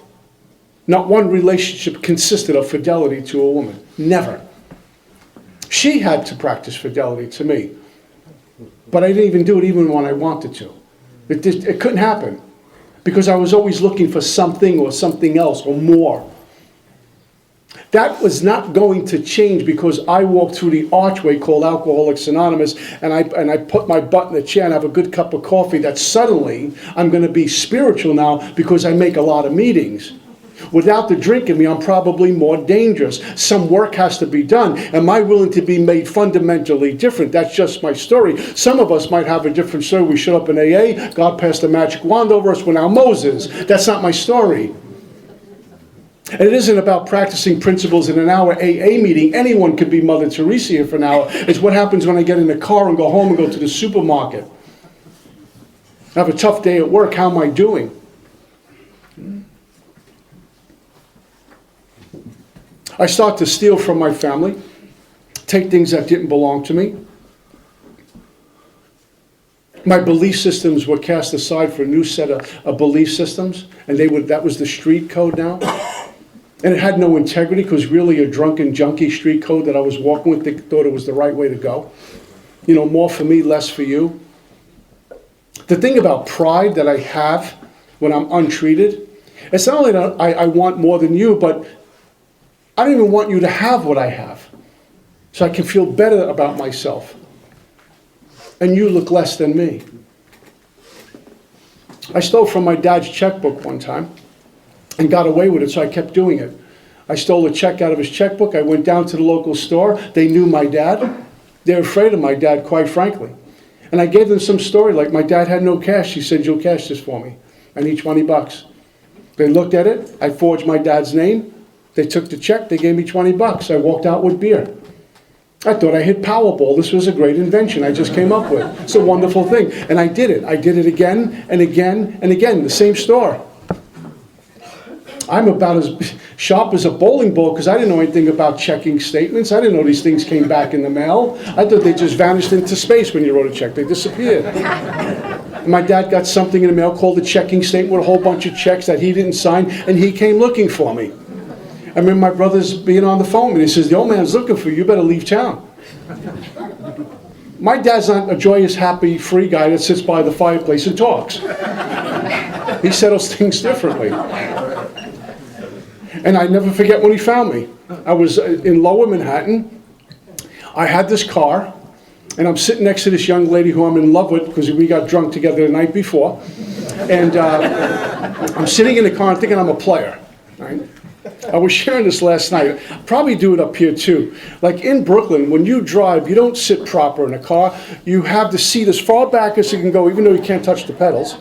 not one relationship consisted of fidelity to a woman. Never. She had to practice fidelity to me. But I didn't even do it even when I wanted to. It couldn't happen. Because I was always looking for something or something else or more. That was not going to change because I walked through the archway called Alcoholics Anonymous and I put my butt in the chair and have a good cup of coffee that suddenly I'm going to be spiritual now because I make a lot of meetings. Without the drink in me, I'm probably more dangerous. Some work has to be done. Am I willing to be made fundamentally different? That's just my story. Some of us might have a different story. We showed up in AA. God passed a magic wand over us. We're now Moses. That's not my story. And it isn't about practicing principles in an hour AA meeting. Anyone could be Mother Teresa here for an hour. It's what happens when I get in the car and go home and go to the supermarket. I have a tough day at work. How am I doing? I start to steal from my family, take things that didn't belong to me. My belief systems were cast aside for a new set of belief systems, and that was the street code now. And it had no integrity because really a drunken junkie street code that I was walking with, they thought it was the right way to go. You know, more for me, less for you. The thing about pride that I have when I'm untreated, it's not only that I want more than you, but I don't even want you to have what I have. So I can feel better about myself. And you look less than me. I stole from my dad's checkbook one time and got away with it, so I kept doing it. I stole a check out of his checkbook. I went down to the local store. They knew my dad. They were afraid of my dad, quite frankly. And I gave them some story, like my dad had no cash. He said, "You'll cash this for me. I need $20. They looked at it. I forged my dad's name. They took the check, they gave me $20. I walked out with beer. I thought I hit Powerball. This was a great invention I just came up with. It's a wonderful thing. And I did it. I did it again and again and again. The same store. I'm about as sharp as a bowling ball because I didn't know anything about checking statements. I didn't know these things came back in the mail. I thought they just vanished into space when you wrote a check. They disappeared. And my dad got something in the mail called a checking statement with a whole bunch of checks that he didn't sign, and he came looking for me. I remember my brother's being on the phone, and he says, the old man's looking for you. You better leave town. My dad's not a joyous, happy, free guy that sits by the fireplace and talks. He settles things differently. And I never forget when he found me. I was in Lower Manhattan. I had this car, and I'm sitting next to this young lady who I'm in love with because we got drunk together the night before. And I'm sitting in the car and thinking I'm a player. Right? I was sharing this last night. I'll probably do it up here too. Like in Brooklyn, when you drive, you don't sit proper in a car. You have the seat as far back as you can go, even though you can't touch the pedals.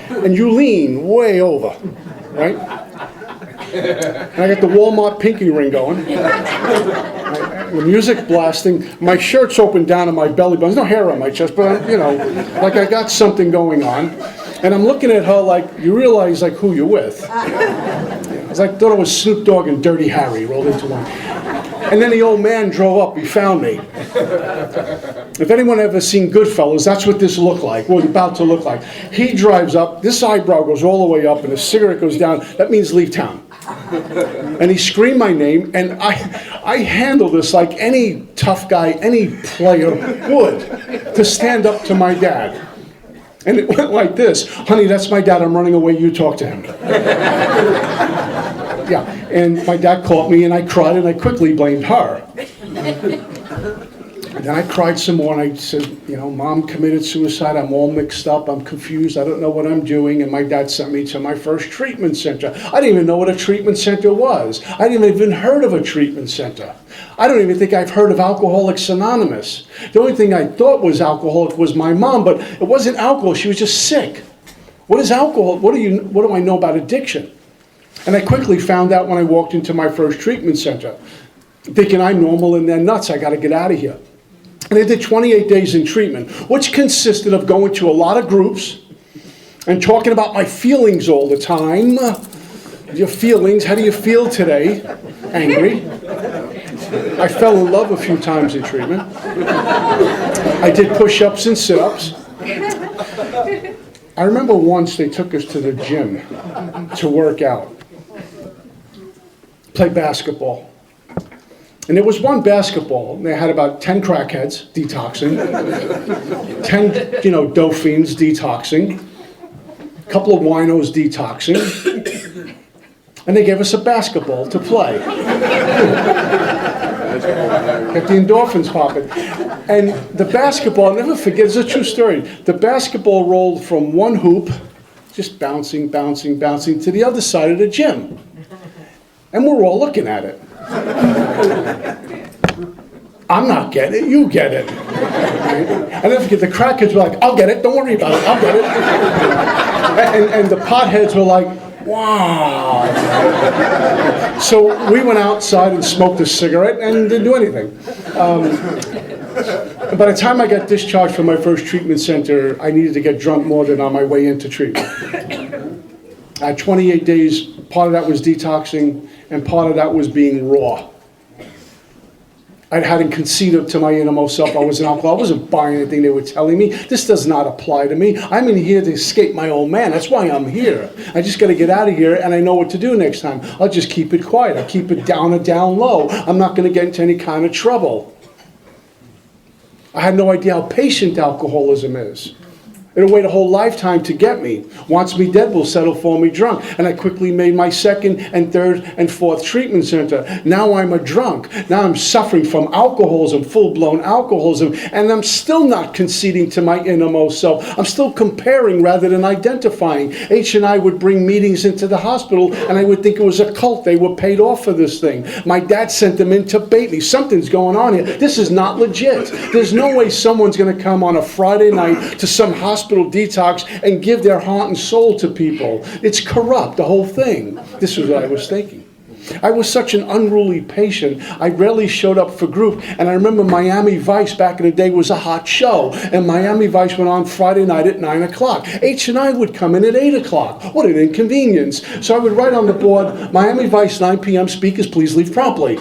And you lean way over, right? And I got the Walmart pinky ring going. The music blasting. My shirt's open down to my belly button. There's no hair on my chest, but you know, like I got something going on. And I'm looking at her like, you realize like who you're with. It's like, thought it was Snoop Dogg and Dirty Harry rolled into one. And then the old man drove up, he found me. If anyone ever seen Goodfellas, that's what this looked like, was about to look like. He drives up, this eyebrow goes all the way up and his cigarette goes down, that means leave town. And he screamed my name, and I handled this like any tough guy, any player would, to stand up to my dad. And it went like this, honey, that's my dad, I'm running away, you talk to him. Yeah, and my dad caught me and I cried and I quickly blamed her. And then I cried some more and I said, you know, Mom committed suicide, I'm all mixed up, I'm confused, I don't know what I'm doing, and my dad sent me to my first treatment center. I didn't even know what a treatment center was. I didn't even heard of a treatment center. I don't even think I've heard of Alcoholics Anonymous. The only thing I thought was alcoholic was my mom, but it wasn't alcohol, she was just sick. What is alcohol? What do I know about addiction? And I quickly found out when I walked into my first treatment center, thinking I'm normal and they're nuts, I gotta get out of here. And I did 28 days in treatment, which consisted of going to a lot of groups and talking about my feelings all the time. Your feelings, how do you feel today? Angry. I fell in love a few times in treatment. I did push-ups and sit-ups. I remember once they took us to the gym to work out, play basketball. And there was one basketball, and they had about 10 crackheads detoxing, 10, dope fiends detoxing, a couple of winos detoxing, and they gave us a basketball to play. Get the endorphins popping. And the basketball, I'll never forget, it's a true story. The basketball rolled from one hoop, just bouncing, bouncing, bouncing, to the other side of the gym. And we're all looking at it. I'm not getting it, you get it. I never forget, the crackheads were like, I'll get it, don't worry about it, I'll get it. And the potheads were like, wow. So we went outside and smoked a cigarette and didn't do anything. By the time I got discharged from my first treatment center, I needed to get drunk more than on my way into treatment. 28 days, part of that was detoxing, and part of that was being raw. I hadn't conceded to my innermost self I was an alcoholic. I wasn't buying anything they were telling me. This does not apply to me. I'm in here to escape my old man. That's why I'm here. I just got to get out of here, and I know what to do next time. I'll just keep it quiet. I'll keep it down low. I'm not going to get into any kind of trouble. I had no idea how patient alcoholism is. It'll wait a whole lifetime to get me. Wants me dead will settle for me drunk. And I quickly made my second and third and fourth treatment center. Now I'm a drunk. Now I'm suffering from alcoholism, full-blown alcoholism, and I'm still not conceding to my innermost self. I'm still comparing rather than identifying. H and I would bring meetings into the hospital, and I would think it was a cult. They were paid off for this thing. My dad sent them in to bait me. Something's going on here. This is not legit. There's no way someone's going to come on a Friday night to some hospital detox and give their heart and soul to people. It's corrupt, the whole thing. This is what I was thinking. I was such an unruly patient. I rarely showed up for group. And I remember Miami Vice back in the day was a hot show. And Miami Vice went on Friday night at 9 o'clock. H&I would come in at 8 o'clock. What an inconvenience. So I would write on the board, Miami Vice, 9 p.m. speakers, please leave promptly.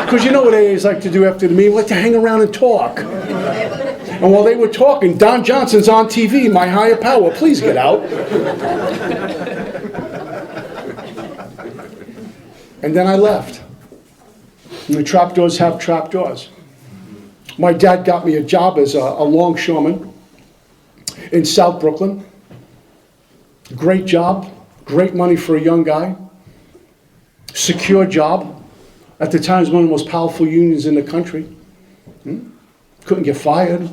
Because you know what AAs like to do after the meeting? Like to hang around and talk. And while they were talking, Don Johnson's on TV, my higher power, please get out. And then I left. And the trapdoors have trapdoors. My dad got me a job as a longshoreman in South Brooklyn. Great job, great money for a young guy. Secure job. At the time, it was one of the most powerful unions in the country. Couldn't get fired.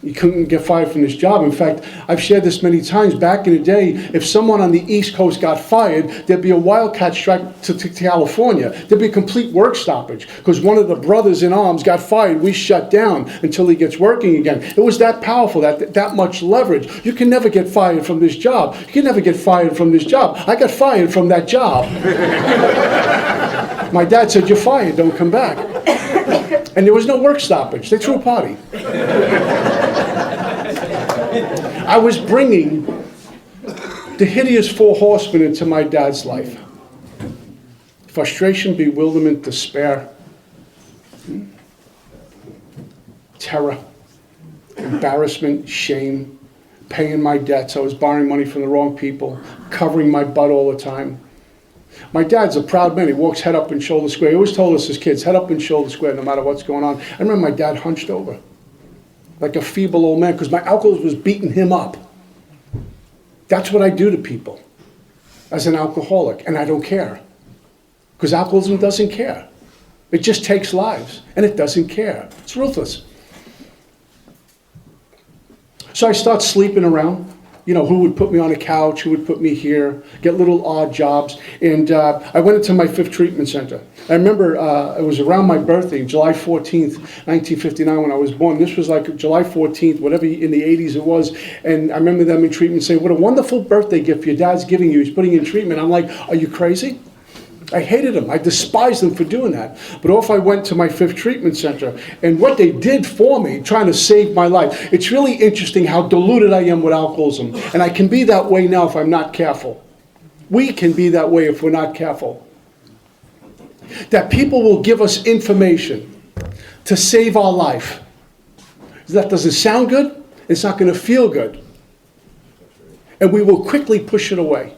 You couldn't get fired from this job. In fact, I've shared this many times. Back in the day, if someone on the East Coast got fired, there'd be a wildcat strike to California. There'd be a complete work stoppage because one of the brothers in arms got fired. We shut down until he gets working again. It was that powerful, that much leverage. You can never get fired from this job. You can never get fired from this job. I got fired from that job. My dad said, "You're fired, don't come back." And there was no work stoppage. They threw a party. I was bringing the hideous four horsemen into my dad's life. Frustration, bewilderment, despair, terror, embarrassment, shame, paying my debts. I was borrowing money from the wrong people, covering my butt all the time. My dad's a proud man. He walks head up and shoulder square. He always told us as kids, head up and shoulder square no matter what's going on. I remember my dad hunched over like a feeble old man because my alcohol was beating him up. That's what I do to people as an alcoholic, and I don't care because alcoholism doesn't care. It just takes lives, and it doesn't care. It's ruthless. So I start sleeping around. You know, who would put me on a couch, who would put me here, get little odd jobs. And I went into my 5th treatment center. I remember it was around my birthday, July 14th, 1959, when I was born. This was like July 14th, whatever in the 80s it was. And I remember them in treatment saying, "What a wonderful birthday gift your dad's giving you. He's putting you in treatment." I'm like, "Are you crazy?" I hated them. I despised them for doing that. But off I went to my 5th treatment center. And what they did for me, trying to save my life, it's really interesting how deluded I am with alcoholism. And I can be that way now if I'm not careful. We can be that way if we're not careful. That people will give us information to save our life. That doesn't sound good. It's not going to feel good. And we will quickly push it away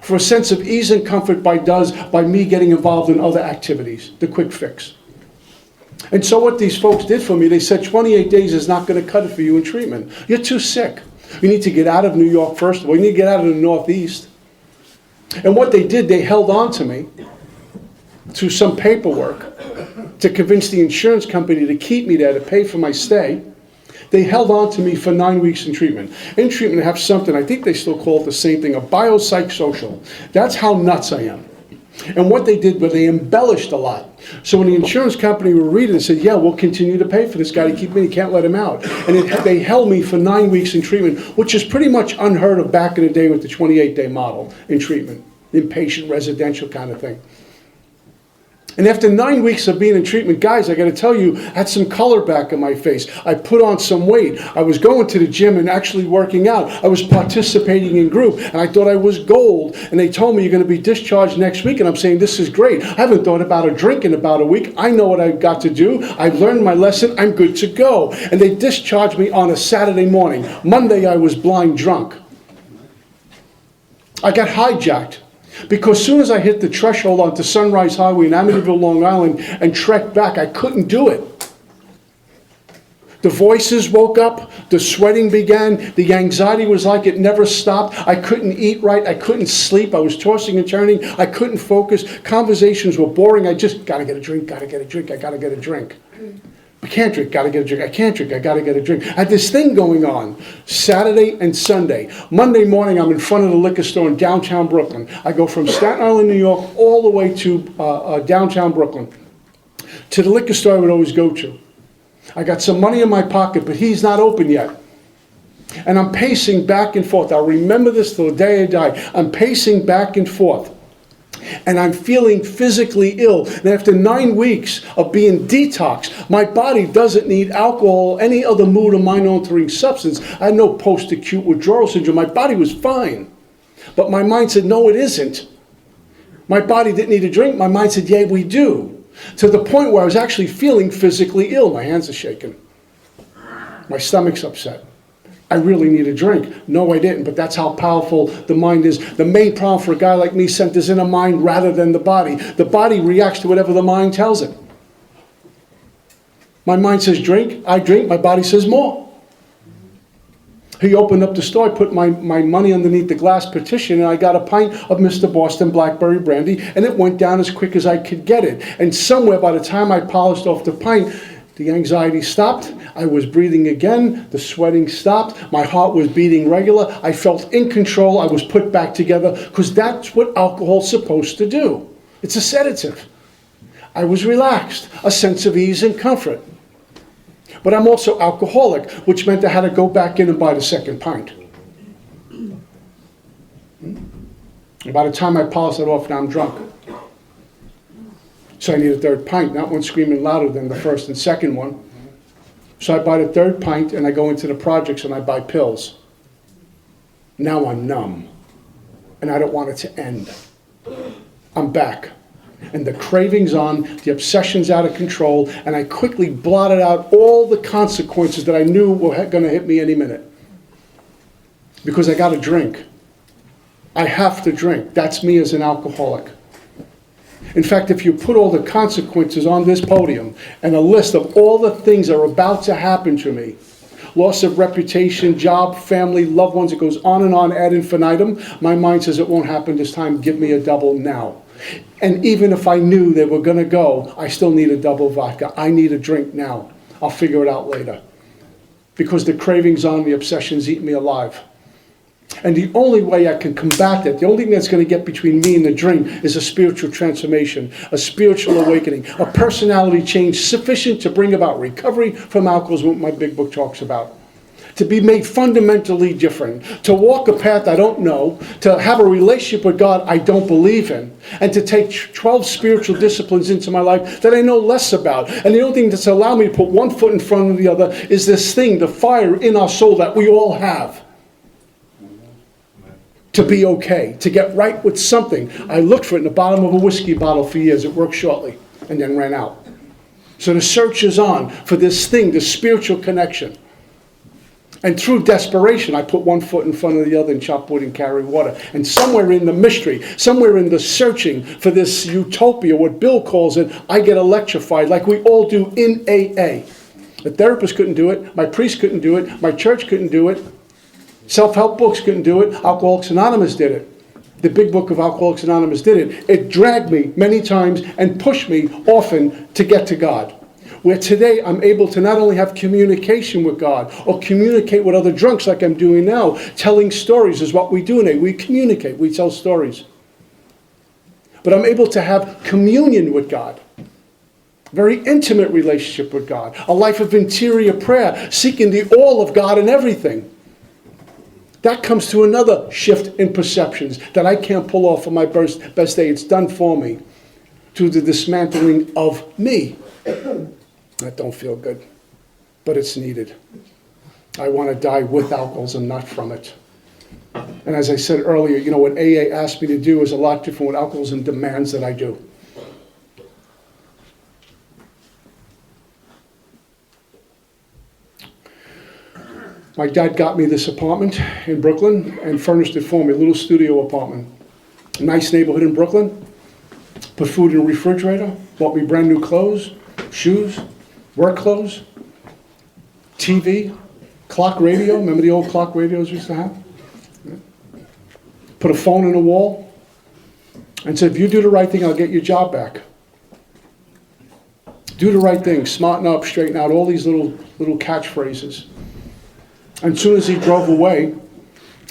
for a sense of ease and comfort by me getting involved in other activities, the quick fix. And so what these folks did for me, they said 28 days is not going to cut it for you in treatment. You're too sick. You need to get out of New York first of all. You need to get out of the Northeast. And what they did, they held on to me through some paperwork to convince the insurance company to keep me there to pay for my stay. They held on to me for 9 weeks in treatment. In treatment, I have something, I think they still call it the same thing, a biopsychosocial. That's how nuts I am. And what they did was they embellished a lot. So when the insurance company would read it, they said, "Yeah, we'll continue to pay for this guy to keep me. You can't let him out." And they held me for 9 weeks in treatment, which is pretty much unheard of back in the day with the 28-day model in treatment, inpatient, residential kind of thing. And after 9 weeks of being in treatment, guys, I got to tell you, I had some color back in my face. I put on some weight. I was going to the gym and actually working out. I was participating in group, and I thought I was gold. And they told me, "You're going to be discharged next week." And I'm saying, this is great. I haven't thought about a drink in about a week. I know what I've got to do. I've learned my lesson. I'm good to go. And they discharged me on a Saturday morning. Monday, I was blind drunk. I got hijacked. Because as soon as I hit the threshold onto Sunrise Highway in Amityville, Long Island, and trekked back, I couldn't do it. The voices woke up, the sweating began, the anxiety was like it never stopped. I couldn't eat right, I couldn't sleep, I was tossing and turning, I couldn't focus. Conversations were boring, I just, gotta get a drink, gotta get a drink, I gotta get a drink. I can't drink, gotta get a drink. I can't drink, I gotta get a drink. I had this thing going on Saturday and Sunday. Monday morning, I'm in front of the liquor store in downtown Brooklyn. I go from Staten Island, New York, all the way to downtown Brooklyn, to the liquor store I would always go to. I got some money in my pocket, but he's not open yet. And I'm pacing back and forth. I'll remember this till the day I die. I'm pacing back and forth. And I'm feeling physically ill. And after 9 weeks of being detoxed, my body doesn't need alcohol, any other mood or mind-altering substance. I had no post-acute withdrawal syndrome. My body was fine. But my mind said, no, it isn't. My body didn't need a drink. My mind said, yeah, we do. To the point where I was actually feeling physically ill. My hands are shaking. My stomach's upset. I really need a drink. No, I didn't, but that's how powerful the mind is. The main problem for a guy like me centers in the mind rather than the body. The body reacts to whatever the mind tells it. My mind says drink, I drink, my body says more. He opened up the store, I put my money underneath the glass partition, and I got a pint of Mr. Boston Blackberry Brandy, and it went down as quick as I could get it. And somewhere by the time I polished off the pint, the anxiety stopped, I was breathing again, the sweating stopped, my heart was beating regular, I felt in control, I was put back together, because that's what alcohol's supposed to do. It's a sedative. I was relaxed, a sense of ease and comfort. But I'm also alcoholic, which meant I had to go back in and buy the second pint. And by the time I polished it off, now I'm drunk. So I need a third pint, not one screaming louder than the first and second one. So I buy the third pint and I go into the projects and I buy pills. Now I'm numb and I don't want it to end. I'm back. And the craving's on, the obsession's out of control, and I quickly blotted out all the consequences that I knew were going to hit me any minute. Because I got to drink. I have to drink. That's me as an alcoholic. In fact, if you put all the consequences on this podium and a list of all the things that are about to happen to me, loss of reputation, job, family, loved ones, it goes on ad infinitum, my mind says it won't happen this time, give me a double now. And even if I knew they were going to go, I still need a double vodka. I need a drink now. I'll figure it out later. Because the craving's on, the obsession's eating me alive. And the only way I can combat that, the only thing that's going to get between me and the drink is a spiritual transformation, a spiritual awakening, a personality change sufficient to bring about recovery from alcohol is what my big book talks about. To be made fundamentally different, to walk a path I don't know, to have a relationship with God I don't believe in, and to take 12 spiritual disciplines into my life that I know less about. And the only thing that's allowed me to put one foot in front of the other is this thing, the fire in our soul that we all have. To be okay, to get right with something. I looked for it in the bottom of a whiskey bottle for years. It worked shortly and then ran out. So the search is on for this thing, this spiritual connection. And through desperation, I put one foot in front of the other and chop wood and carry water. And somewhere in the mystery, somewhere in the searching for this utopia, what Bill calls it, I get electrified like we all do in AA. The therapist couldn't do it. My priest couldn't do it. My church couldn't do it. Self-help books couldn't do it. Alcoholics Anonymous did it. The big book of Alcoholics Anonymous did it. It dragged me many times and pushed me often to get to God. Where today I'm able to not only have communication with God or communicate with other drunks like I'm doing now. Telling stories is what we do in it. We communicate, we tell stories. But I'm able to have communion with God. Very intimate relationship with God. A life of interior prayer, seeking the all of God in everything. That comes to another shift in perceptions that I can't pull off on my best day. It's done for me. To the dismantling of me. That don't feel good, but it's needed. I want to die with alcoholism, not from it. And as I said earlier, you know, what AA asked me to do is a lot different what alcoholism demands that I do. My dad got me this apartment in Brooklyn and furnished it for me, a little studio apartment. A nice neighborhood in Brooklyn. Put food in the refrigerator, bought me brand new clothes, shoes, work clothes, TV, clock radio. Remember the old clock radios we used to have? Put a phone in the wall and said, if you do the right thing, I'll get your job back. Do the right thing, smarten up, straighten out, all these little catchphrases. And as soon as he drove away,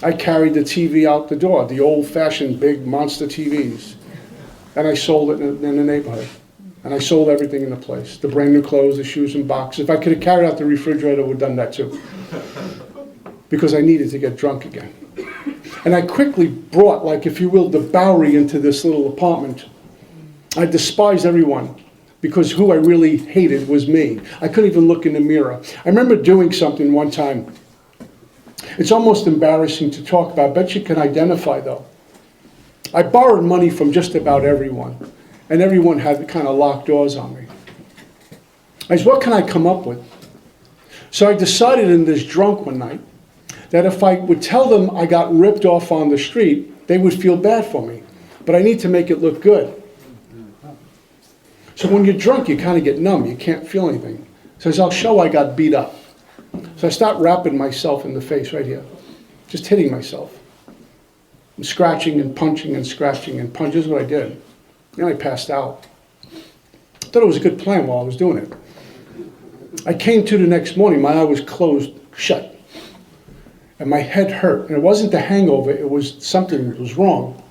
I carried the TV out the door, the old-fashioned big monster TVs. And I sold it in the neighborhood. And I sold everything in the place. The brand new clothes, the shoes and boxes. If I could have carried out the refrigerator, I would have done that too. because I needed to get drunk again. And I quickly brought, like, if you will, the Bowery into this little apartment. I despised everyone because who I really hated was me. I couldn't even look in the mirror. I remember doing something one time. It's almost embarrassing to talk about. I bet you can identify, though. I borrowed money from just about everyone, and everyone had kind of locked doors on me. I said, what can I come up with? So I decided in this drunk one night that if I would tell them I got ripped off on the street, they would feel bad for me. But I need to make it look good. So when you're drunk, you kind of get numb. You can't feel anything. So I'll show I got beat up. So I start rapping myself in the face right here. Just hitting myself. And scratching and punching and scratching and punching. This is what I did. Then I passed out. I thought it was a good plan while I was doing it. I came to the next morning. My eye was closed, shut. And my head hurt. And it wasn't the hangover. It was something that was wrong.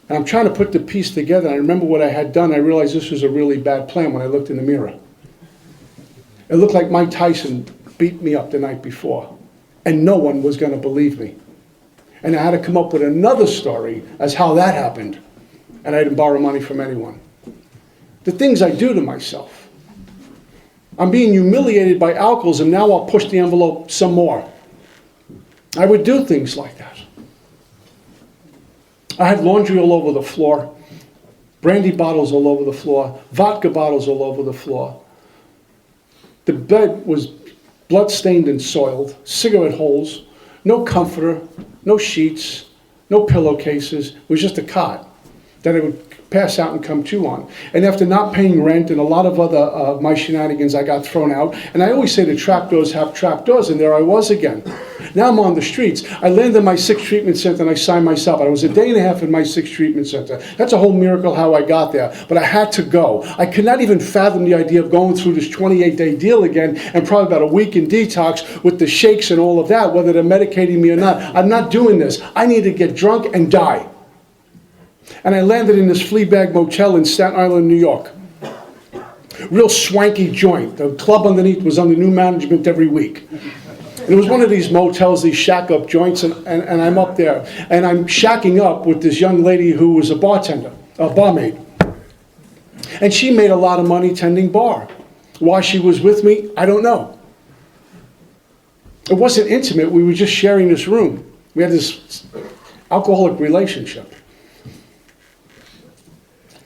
And I'm trying to put the piece together. I remember what I had done. I realized this was a really bad plan when I looked in the mirror. It looked like Mike Tyson beat me up the night before. And no one was going to believe me. And I had to come up with another story as how that happened. And I didn't borrow money from anyone. The things I do to myself. I'm being humiliated by alcoholism. Now I'll push the envelope some more. I would do things like that. I had laundry all over the floor, brandy bottles all over the floor, vodka bottles all over the floor. The bed was blood-stained and soiled, cigarette holes, no comforter, no sheets, no pillowcases. It was just a cot that I would pass out and come to on. And after not paying rent and a lot of other my shenanigans, I got thrown out. And I always say the trapdoors have trapdoors, and there I was again. Now I'm on the streets. I landed in my 6th treatment center and I signed myself out. I was a day and a half in my 6th treatment center. That's a whole miracle how I got there. But I had to go. I could not even fathom the idea of going through this 28-day deal again and probably about a week in detox with the shakes and all of that, whether they're medicating me or not. I'm not doing this. I need to get drunk and die. And I landed in this flea bag motel in Staten Island, New York. Real swanky joint. The club underneath was under new management every week. And it was one of these motels, these shack-up joints, and I'm up there. And I'm shacking up with this young lady who was a bartender, a barmaid. And she made a lot of money tending bar. Why she was with me, I don't know. It wasn't intimate. We were just sharing this room. We had this alcoholic relationship.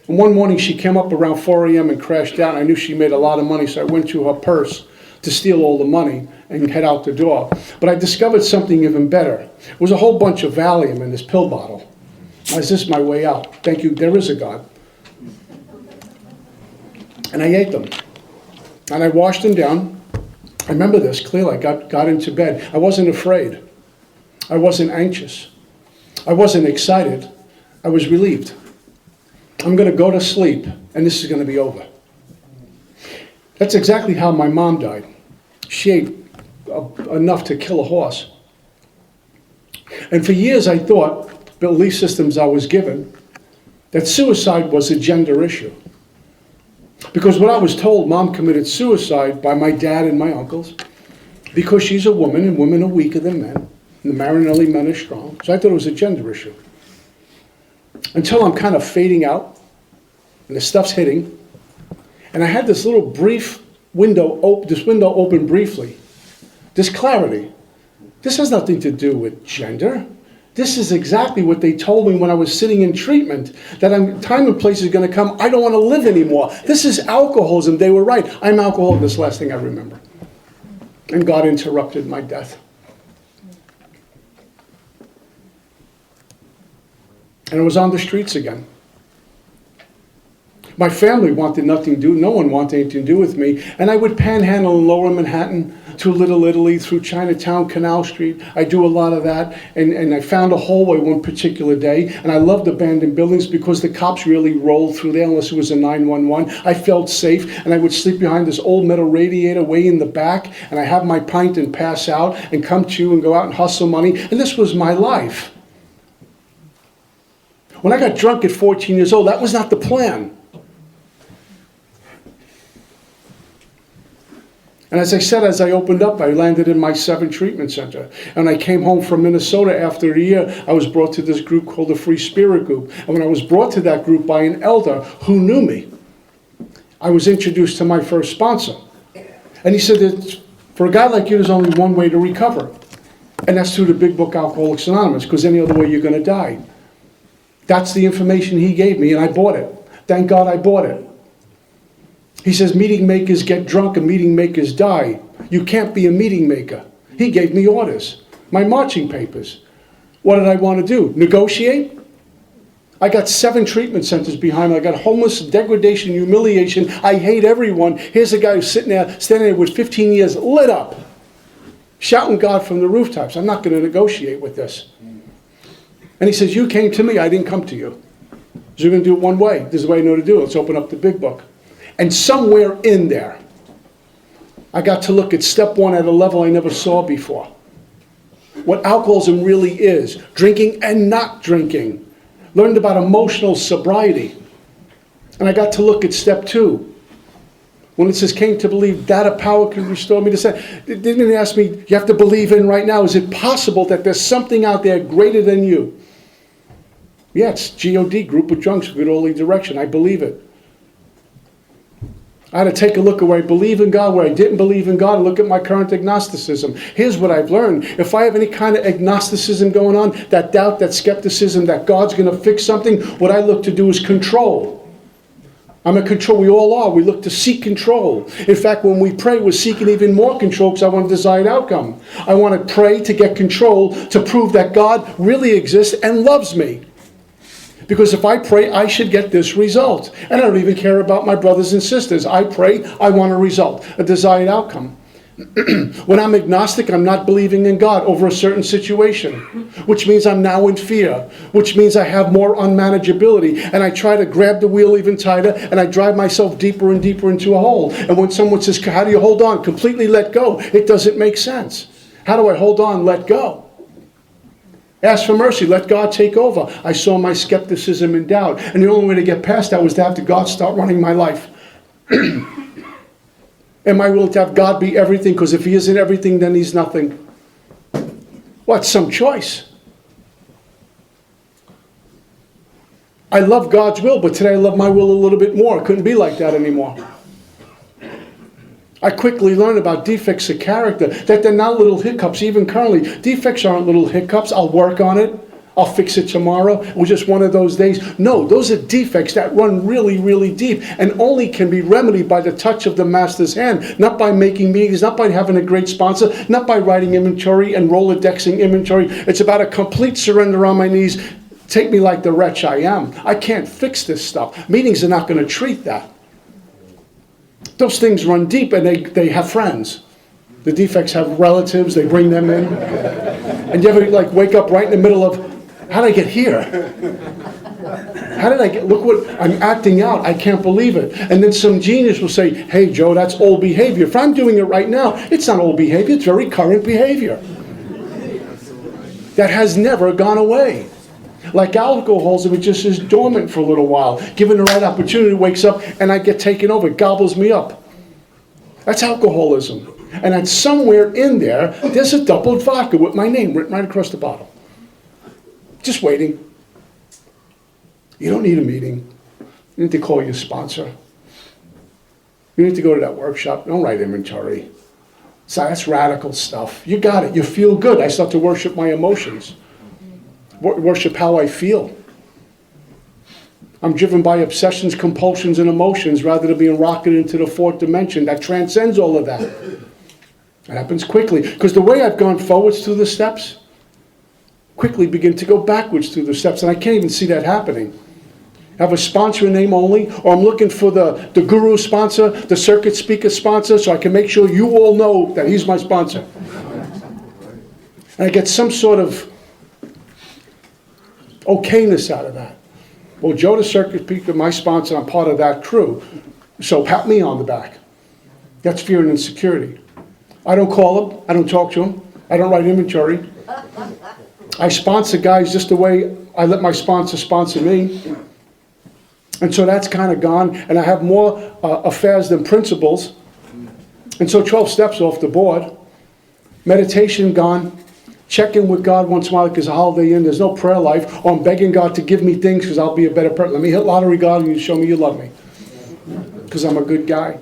And one morning she came up around 4 a.m. and crashed out. I knew she made a lot of money, so I went to her purse to steal all the money and head out the door. But I discovered something even better. It was a whole bunch of Valium in this pill bottle. Is this my way out? Thank you, there is a God. And I ate them. And I washed them down. I remember this clearly. I got into bed. I wasn't afraid. I wasn't anxious. I wasn't excited. I was relieved. I'm going to go to sleep, and this is going to be over. That's exactly how my mom died. She ate enough to kill a horse. And for years I thought, belief systems I was given, that suicide was a gender issue. Because what I was told, Mom committed suicide by my dad and my uncles because she's a woman and women are weaker than men. And the Marinelli men are strong. So I thought it was a gender issue. Until I'm kind of fading out and the stuff's hitting. And I had this little brief window, this window open briefly. This clarity. This has nothing to do with gender. This is exactly what they told me when I was sitting in treatment, that time and place is going to come, I don't want to live anymore. This is alcoholism. They were right. I'm alcoholic. This last thing I remember. And God interrupted my death. And I was on the streets again. My family wanted nothing to do, no one wanted anything to do with me. And I would panhandle in Lower Manhattan to Little Italy, through Chinatown, Canal Street. I do a lot of that. And I found a hallway one particular day. And I loved abandoned buildings because the cops really rolled through there unless it was a 911. I felt safe. And I would sleep behind this old metal radiator way in the back. And I have my pint and pass out and come to and go out and hustle money. And this was my life. When I got drunk at 14 years old, that was not the plan. And as I said, as I opened up, I landed in my 7 treatment center. And I came home from Minnesota after a year. I was brought to this group called the Free Spirit Group. And when I was brought to that group by an elder who knew me, I was introduced to my first sponsor. And he said that for a guy like you, there's only one way to recover. And that's through the big book, Alcoholics Anonymous, because any other way you're going to die. That's the information he gave me, and I bought it. Thank God I bought it. He says meeting makers get drunk and meeting makers die. You can't be a meeting maker. He gave me orders, my marching papers. What did I want to do? Negotiate? I got 7 treatment centers behind me. I got homeless, degradation, humiliation. I hate everyone. Here's a guy who's standing there with 15 years lit up, shouting God from the rooftops. I'm not going to negotiate with this. And he says, you came to me, I didn't come to you. So you're going to do it one way. This is the way I know to do it. Let's open up the big book. And somewhere in there, I got to look at step 1 at a level I never saw before. What alcoholism really is, drinking and not drinking. Learned about emotional sobriety. And I got to look at step 2. When it says, came to believe that a power can restore me to sense. It didn't ask me, you have to believe in right now. Is it possible that there's something out there greater than you? Yeah, it's GOD, Group of Drunks, Good Holy Direction. I believe it. I had to take a look at where I believe in God, where I didn't believe in God, and look at my current agnosticism. Here's what I've learned. If I have any kind of agnosticism going on, that doubt, that skepticism, that God's going to fix something, what I look to do is control. I'm a control. We all are. We look to seek control. In fact, when we pray, we're seeking even more control because I want a desired outcome. I want to pray to get control, to prove that God really exists and loves me. Because if I pray, I should get this result. And I don't even care about my brothers and sisters. I pray, I want a result, a desired outcome. When I'm agnostic, I'm not believing in God over a certain situation, which means I'm now in fear, which means I have more unmanageability, and I try to grab the wheel even tighter, and I drive myself deeper and deeper into a hole. And when someone says, how do you hold on? Completely let go. It doesn't make sense. How do I hold on, let go? Ask for mercy. Let God take over. I saw my skepticism and doubt. And the only way to get past that was to have God start running my life. Am I willing to have God be everything? Because if He isn't everything, then He's nothing. What's some choice? I love God's will, but today I love my will a little bit more. It couldn't be like that anymore. I quickly learned about defects of character, that they're not little hiccups, even currently. Defects aren't little hiccups. I'll work on it. I'll fix it tomorrow. It was just one of those days. No, those are defects that run really, really deep and only can be remedied by the touch of the Master's hand, not by making meetings, not by having a great sponsor, not by writing inventory and Rolodexing inventory. It's about a complete surrender on my knees. Take me like the wretch I am. I can't fix this stuff. Meetings are not going to treat that. Those things run deep, and they have friends. The defects have relatives. They bring them in. And you ever wake up right in the middle of, how did I get here? How did I get, look what, I'm acting out. I can't believe it. And then some genius will say, hey, Joe, that's old behavior. If I'm doing it right now, it's not old behavior. It's very current behavior. That has never gone away. Like alcoholism, it just is dormant for a little while. Given the right opportunity, wakes up and I get taken over. It gobbles me up. That's alcoholism. And then somewhere in there, there's a doubled vodka with my name written right across the bottle. Just waiting. You don't need a meeting. You need to call your sponsor. You need to go to that workshop. Don't write inventory. So that's radical stuff. You got it. You feel good. I start to worship my emotions. Worship how I feel. I'm driven by obsessions, compulsions, and emotions rather than being rocketed into the 4th dimension that transcends all of that. It happens quickly. Because the way I've gone forwards through the steps, quickly begin to go backwards through the steps. And I can't even see that happening. I have a sponsor in name only, or I'm looking for the guru sponsor, the circuit speaker sponsor, so I can make sure you all know that he's my sponsor. And I get some sort of okayness out of that. Well, Joe the circuit speaker, my sponsor, I'm part of that crew. So pat me on the back. That's fear and insecurity. I don't call him. I don't talk to him. I don't write inventory. I sponsor guys just the way I let my sponsor sponsor me. And so that's kind of gone. And I have more affairs than principles. And so 12 steps off the board. Meditation gone. Check in with God once in a while because a holiday in. There's no prayer life. Or I'm begging God to give me things because I'll be a better person. Let me hit lottery, God, and you show me you love me. Because I'm a good guy.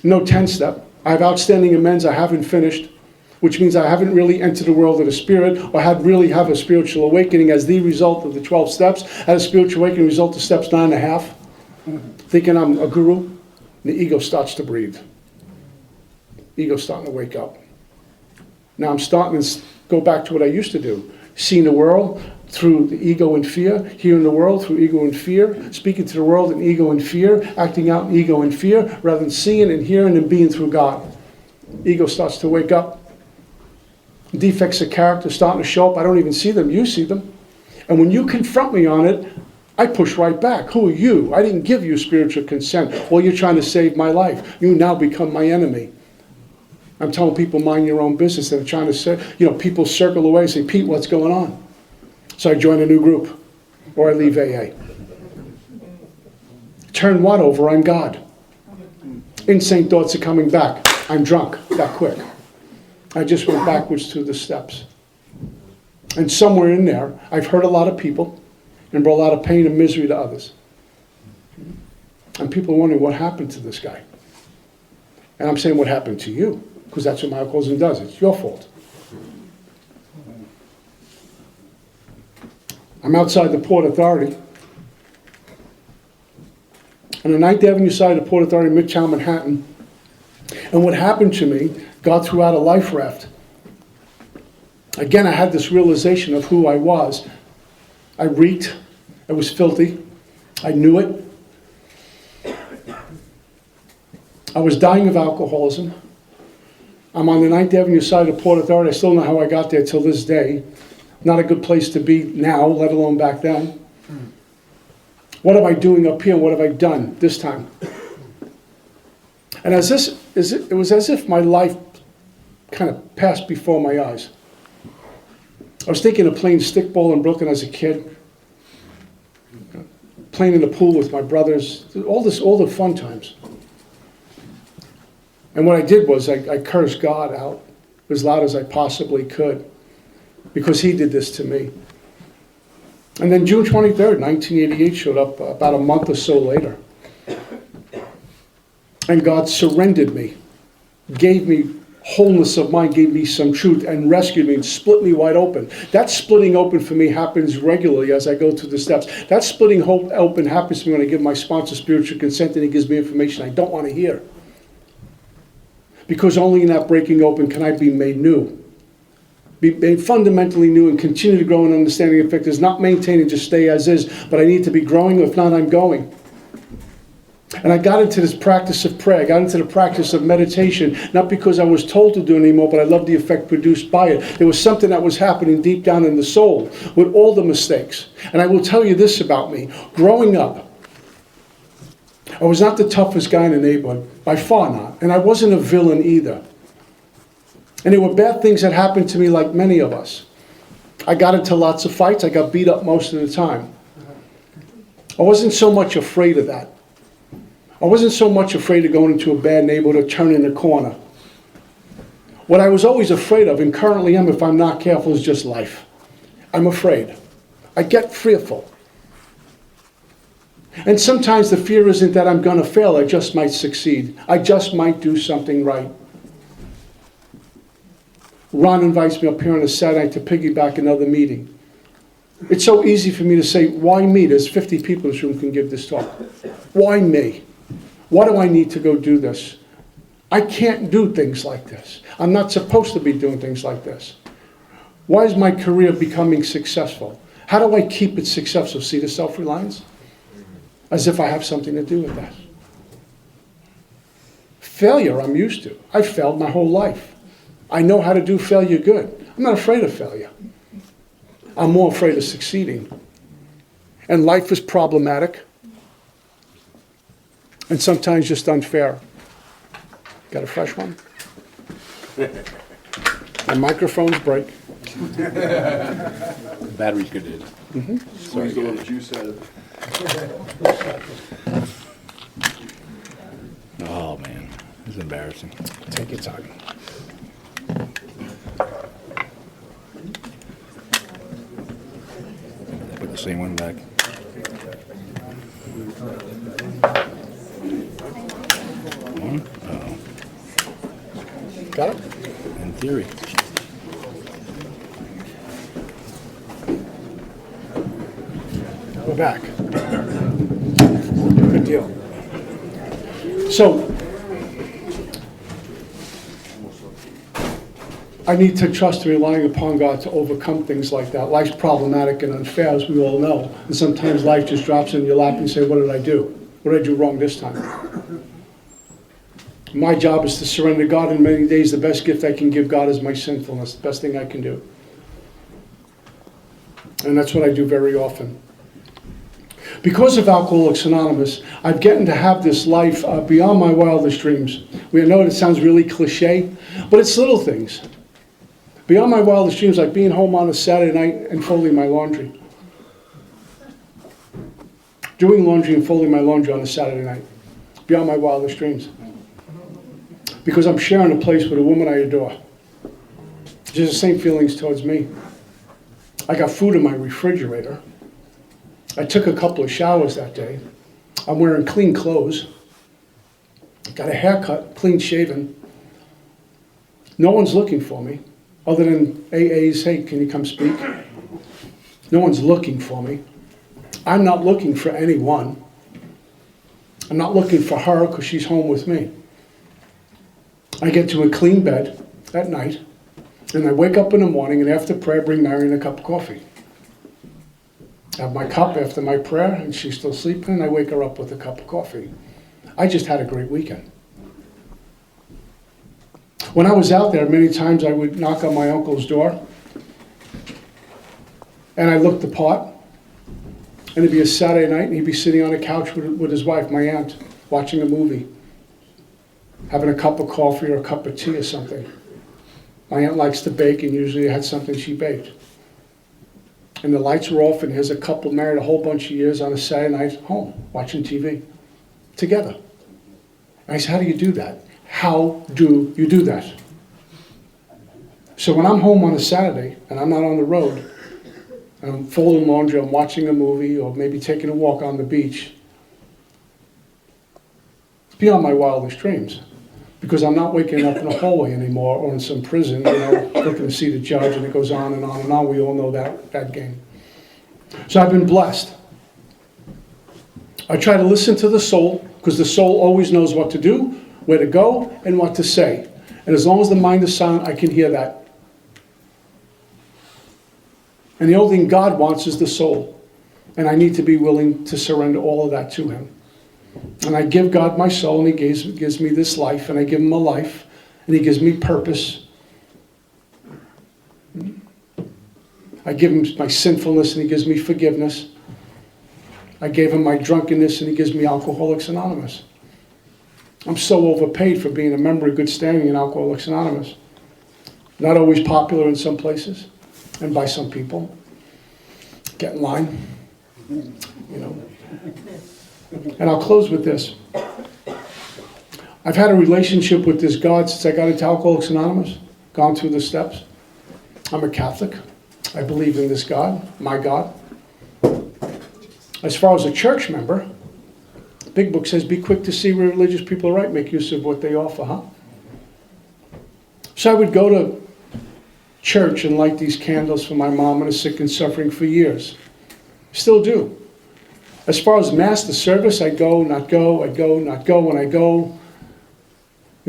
No 10-step. I have outstanding amends I haven't finished, which means I haven't really entered the world of the Spirit or really have a spiritual awakening as the result of the 12 steps. Had a spiritual awakening result of steps 9.5. Thinking I'm a guru. The ego starts to breathe. Ego's starting to wake up. Now I'm starting to go back to what I used to do. Seeing the world through the ego and fear, hearing the world through ego and fear, speaking to the world in ego and fear, acting out in ego and fear, rather than seeing and hearing and being through God. Ego starts to wake up. Defects of character starting to show up. I don't even see them. You see them. And when you confront me on it, I push right back. Who are you? I didn't give you spiritual consent. Well, you're trying to save my life. You now become my enemy. I'm telling people, mind your own business. They're trying to say, people circle away and say, Pete, what's going on? So I join a new group, or I leave AA. Turn what over? I'm God. Insane thoughts are coming back. I'm drunk that quick. I just went backwards through the steps. And somewhere in there, I've hurt a lot of people and brought a lot of pain and misery to others. And people are wondering what happened to this guy. And I'm saying what happened to you, because that's what my alcoholism does. It's your fault. I'm outside the Port Authority. On the 9th Avenue side of the Port Authority, Midtown Manhattan. And what happened to me, God threw out a life raft. Again, I had this realization of who I was. I reeked. I was filthy. I knew it. I was dying of alcoholism. I'm on the 9th Avenue side of Port Authority. I still don't know how I got there till this day. Not a good place to be now, let alone back then. What am I doing up here? And what have I done this time? And it was as if my life kind of passed before my eyes. I was thinking of playing stickball in Brooklyn as a kid, playing in the pool with my brothers, all the fun times. And what I did was I cursed God out as loud as I possibly could because he did this to me. And then June 23rd, 1988 showed up about a month or so later. And God surrendered me, gave me wholeness of mind, gave me some truth, and rescued me and split me wide open. That splitting open for me happens regularly as I go through the steps. That splitting open happens to me when I give my sponsor spiritual consent and he gives me information I don't want to hear. Because only in that breaking open can I be made new. Be made fundamentally new and continue to grow in understanding and effect is not maintain and just stay as is, but I need to be growing, if not, I'm going. And I got into this practice of prayer. I got into the practice of meditation, not because I was told to do it anymore, but I loved the effect produced by it. There was something that was happening deep down in the soul with all the mistakes. And I will tell you this about me. Growing up, I was not the toughest guy in the neighborhood, by far not. And I wasn't a villain either. And there were bad things that happened to me like many of us. I got into lots of fights. I got beat up most of the time. I wasn't so much afraid of that. I wasn't so much afraid of going into a bad neighborhood or turning a corner. What I was always afraid of, and currently am if I'm not careful, is just life. I'm afraid. I get fearful. And sometimes the fear isn't that I'm going to fail, I just might succeed. I just might do something right. Ron invites me up here on a Saturday to piggyback another meeting. It's so easy for me to say, why me? There's 50 people in this room who can give this talk. Why me? Why do I need to go do this? I can't do things like this. I'm not supposed to be doing things like this. Why is my career becoming successful? How do I keep it successful? See the self-reliance? As if I have something to do with that. Failure, I'm used to. I've failed my whole life. I know how to do failure good. I'm not afraid of failure. I'm more afraid of succeeding. And life is problematic. And sometimes just unfair. Got a fresh one? My microphones break. The battery's good, dude. Squeeze a little juice out of it. Oh, man. embarrassing. Take your time. Put the same one back. Got it? In theory. We're back. Good deal. So, I need to trust and relying upon God to overcome things like that. Life's problematic and unfair, as we all know. And sometimes life just drops in your lap and you say, what did I do? What did I do wrong this time? My job is to surrender to God, and many days the best gift I can give God is my sinfulness, the best thing I can do. And that's what I do very often. Because of Alcoholics Anonymous, I've gotten to have this life beyond my wildest dreams. We know it sounds really cliche, but it's little things. Beyond my wildest dreams, like being home on a Saturday night and folding my laundry. Doing laundry and folding my laundry on a Saturday night. Beyond my wildest dreams. Because I'm sharing a place with a woman I adore. She has the same feelings towards me. I got food in my refrigerator. I took a couple of showers that day. I'm wearing clean clothes. Got a haircut, clean shaven. No one's looking for me, other than AA's, hey, can you come speak? No one's looking for me. I'm not looking for anyone. I'm not looking for her because she's home with me. I get to a clean bed at night, and I wake up in the morning, and after prayer, bring Marion a cup of coffee. I have my cup after my prayer, and she's still sleeping, and I wake her up with a cup of coffee. I just had a great weekend. When I was out there, many times I would knock on my uncle's door, and I looked the part, and it'd be a Saturday night, and he'd be sitting on a couch with his wife, my aunt, watching a movie, having a cup of coffee or a cup of tea or something. My aunt likes to bake, and usually I had something she baked. And the lights were off, and here's a couple married a whole bunch of years on a Saturday night home, watching TV, together. And I said, how do you do that? How do you do that? So when I'm home on a Saturday, and I'm not on the road, and I'm folding laundry, I'm watching a movie, or maybe taking a walk on the beach, it's beyond my wildest dreams. Because I'm not waking up in a hallway anymore or in some prison, looking to see the judge, and it goes on and on and on. We all know that game. So I've been blessed. I try to listen to the soul, because the soul always knows what to do, where to go, and what to say. And as long as the mind is silent, I can hear that. And the only thing God wants is the soul. And I need to be willing to surrender all of that to Him. And I give God my soul, and He gives me this life, and I give Him a life, and He gives me purpose. I give Him my sinfulness, and He gives me forgiveness. I gave Him my drunkenness, and He gives me Alcoholics Anonymous. I'm so overpaid for being a member of good standing in Alcoholics Anonymous. Not always popular in some places, and by some people. Get in line, And I'll close with this. I've had a relationship with this God since I got into Alcoholics Anonymous, gone through the steps. I'm a Catholic. I believe in this God, my God. As far as a church member, the Big Book says, be quick to see where religious people are right, make use of what they offer, huh? So I would go to church and light these candles for my mom and a sick and suffering for years. Still do. As far as Mass, the service, I go, not go, I go, not go. When I go,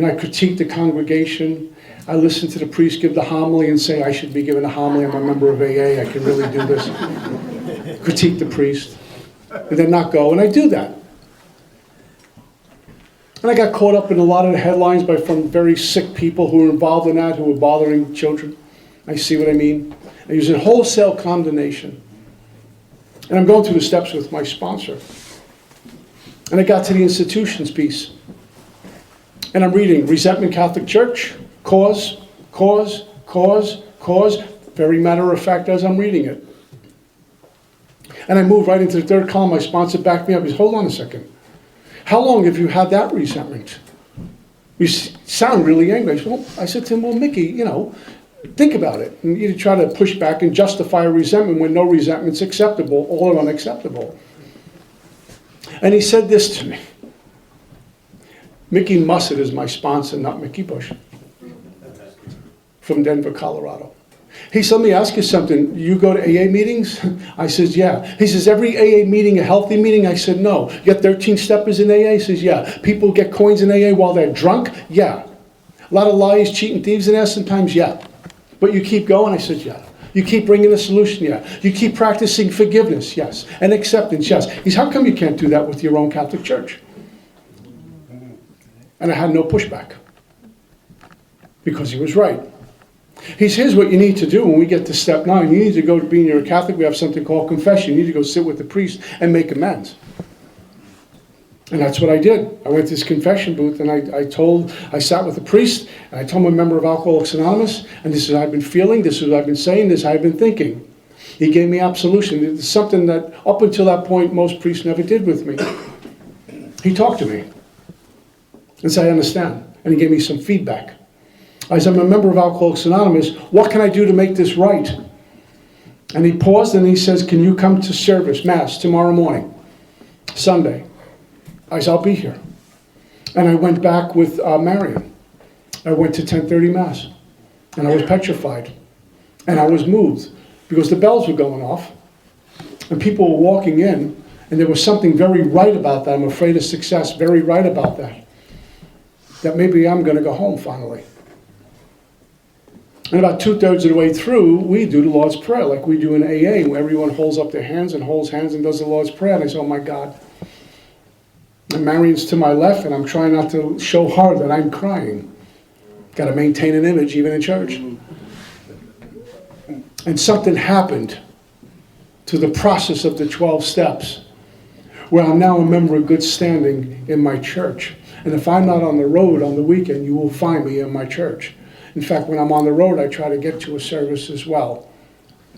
I critique the congregation. I listen to the priest give the homily and say, I should be given a homily. I'm a member of AA. I can really do this. Critique the priest. And then not go. And I do that. And I got caught up in a lot of the headlines from very sick people who were involved in that, who were bothering children. I see what I mean. I use a wholesale condemnation. And I'm going through the steps with my sponsor. And I got to the institutions piece. And I'm reading Resentment Catholic Church, cause. Very matter of fact as I'm reading it. And I move right into the third column. My sponsor backed me up. He said, hold on a second. How long have you had that resentment? sound really angry. I said to him, well, Mickey, you know, think about it. And you try to push back and justify a resentment when no resentment's acceptable, all are unacceptable. And he said this to me. Mickey Mussett is my sponsor, not Mickey Bush, from Denver, Colorado. He said, let me ask you something. You go to AA meetings? I says, yeah. He says, every AA meeting a healthy meeting? I said, no. You got 13 steppers in AA? He says, yeah. People get coins in AA while they're drunk? Yeah. A lot of liars, cheating, thieves in there sometimes? Yeah. But you keep going? I said, yeah. You keep bringing a solution? Yeah. You keep practicing forgiveness? Yes. And acceptance? Yes. He said, how come you can't do that with your own Catholic Church? And I had no pushback. Because he was right. He says, here's what you need to do when we get to step 9. You need to go to being you're a Catholic. We have something called confession. You need to go sit with the priest and make amends. And that's what I did. I went to this confession booth and I sat with the priest and I told him I'm a member of Alcoholics Anonymous, and this is what I've been feeling, this is what I've been saying, this is what I've been thinking. He gave me absolution. It's something that up until that point most priests never did with me. He talked to me and said, I understand. And he gave me some feedback. I said, I'm a member of Alcoholics Anonymous. What can I do to make this right? And he paused and he says, can you come to service, Mass, tomorrow morning, Sunday? I said, I'll be here. And I went back with Marion. I went to 10:30 Mass. And I was petrified. And I was moved because the bells were going off. And people were walking in. And there was something very right about that. I'm afraid of success, very right about that. That maybe I'm going to go home finally. And about 2/3 of the way through, we do the Lord's Prayer like we do in AA, where everyone holds up their hands and holds hands and does the Lord's Prayer. And I said, oh my God. And Marion's to my left, and I'm trying not to show her that I'm crying. Got to maintain an image even in church. And something happened to the process of the 12 steps, where I'm now a member of good standing in my church. And if I'm not on the road on the weekend, you will find me in my church. In fact, when I'm on the road, I try to get to a service as well.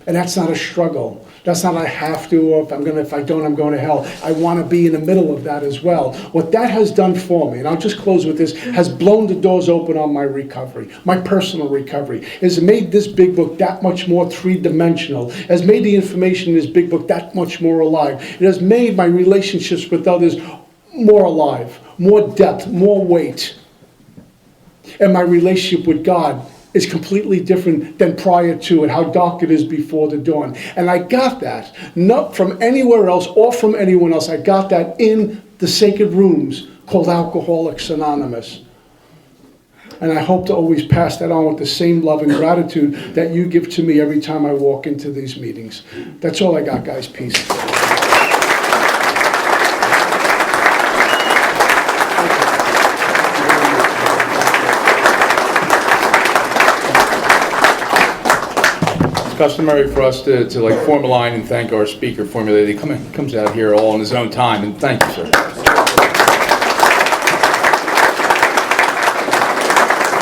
And that's not a struggle. That's not I have to, or if I don't, I'm going to hell. I want to be in the middle of that as well. What that has done for me, and I'll just close with this, has blown the doors open on my recovery, my personal recovery. It has made this big book that much more three-dimensional. It has made the information in this big book that much more alive. It has made my relationships with others more alive, more depth, more weight. And my relationship with God is completely different than prior to and how dark it is before the dawn. And I got that, not from anywhere else or from anyone else. I got that in the sacred rooms called Alcoholics Anonymous. And I hope to always pass that on with the same love and gratitude that you give to me every time I walk into these meetings. That's all I got, guys. Peace. Customary for us to like form a line and thank our speaker formulator. He comes out here all in his own time, and thank you, sir.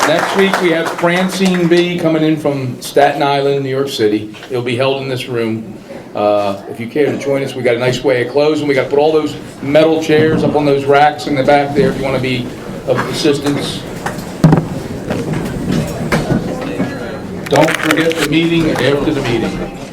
Next week we have Francine B. coming in from Staten Island, New York City. It'll be held in this room. If you care to join us, we got a nice way of closing. We got to put all those metal chairs up on those racks in the back there if you want to be of assistance. Don't forget the meeting after the meeting.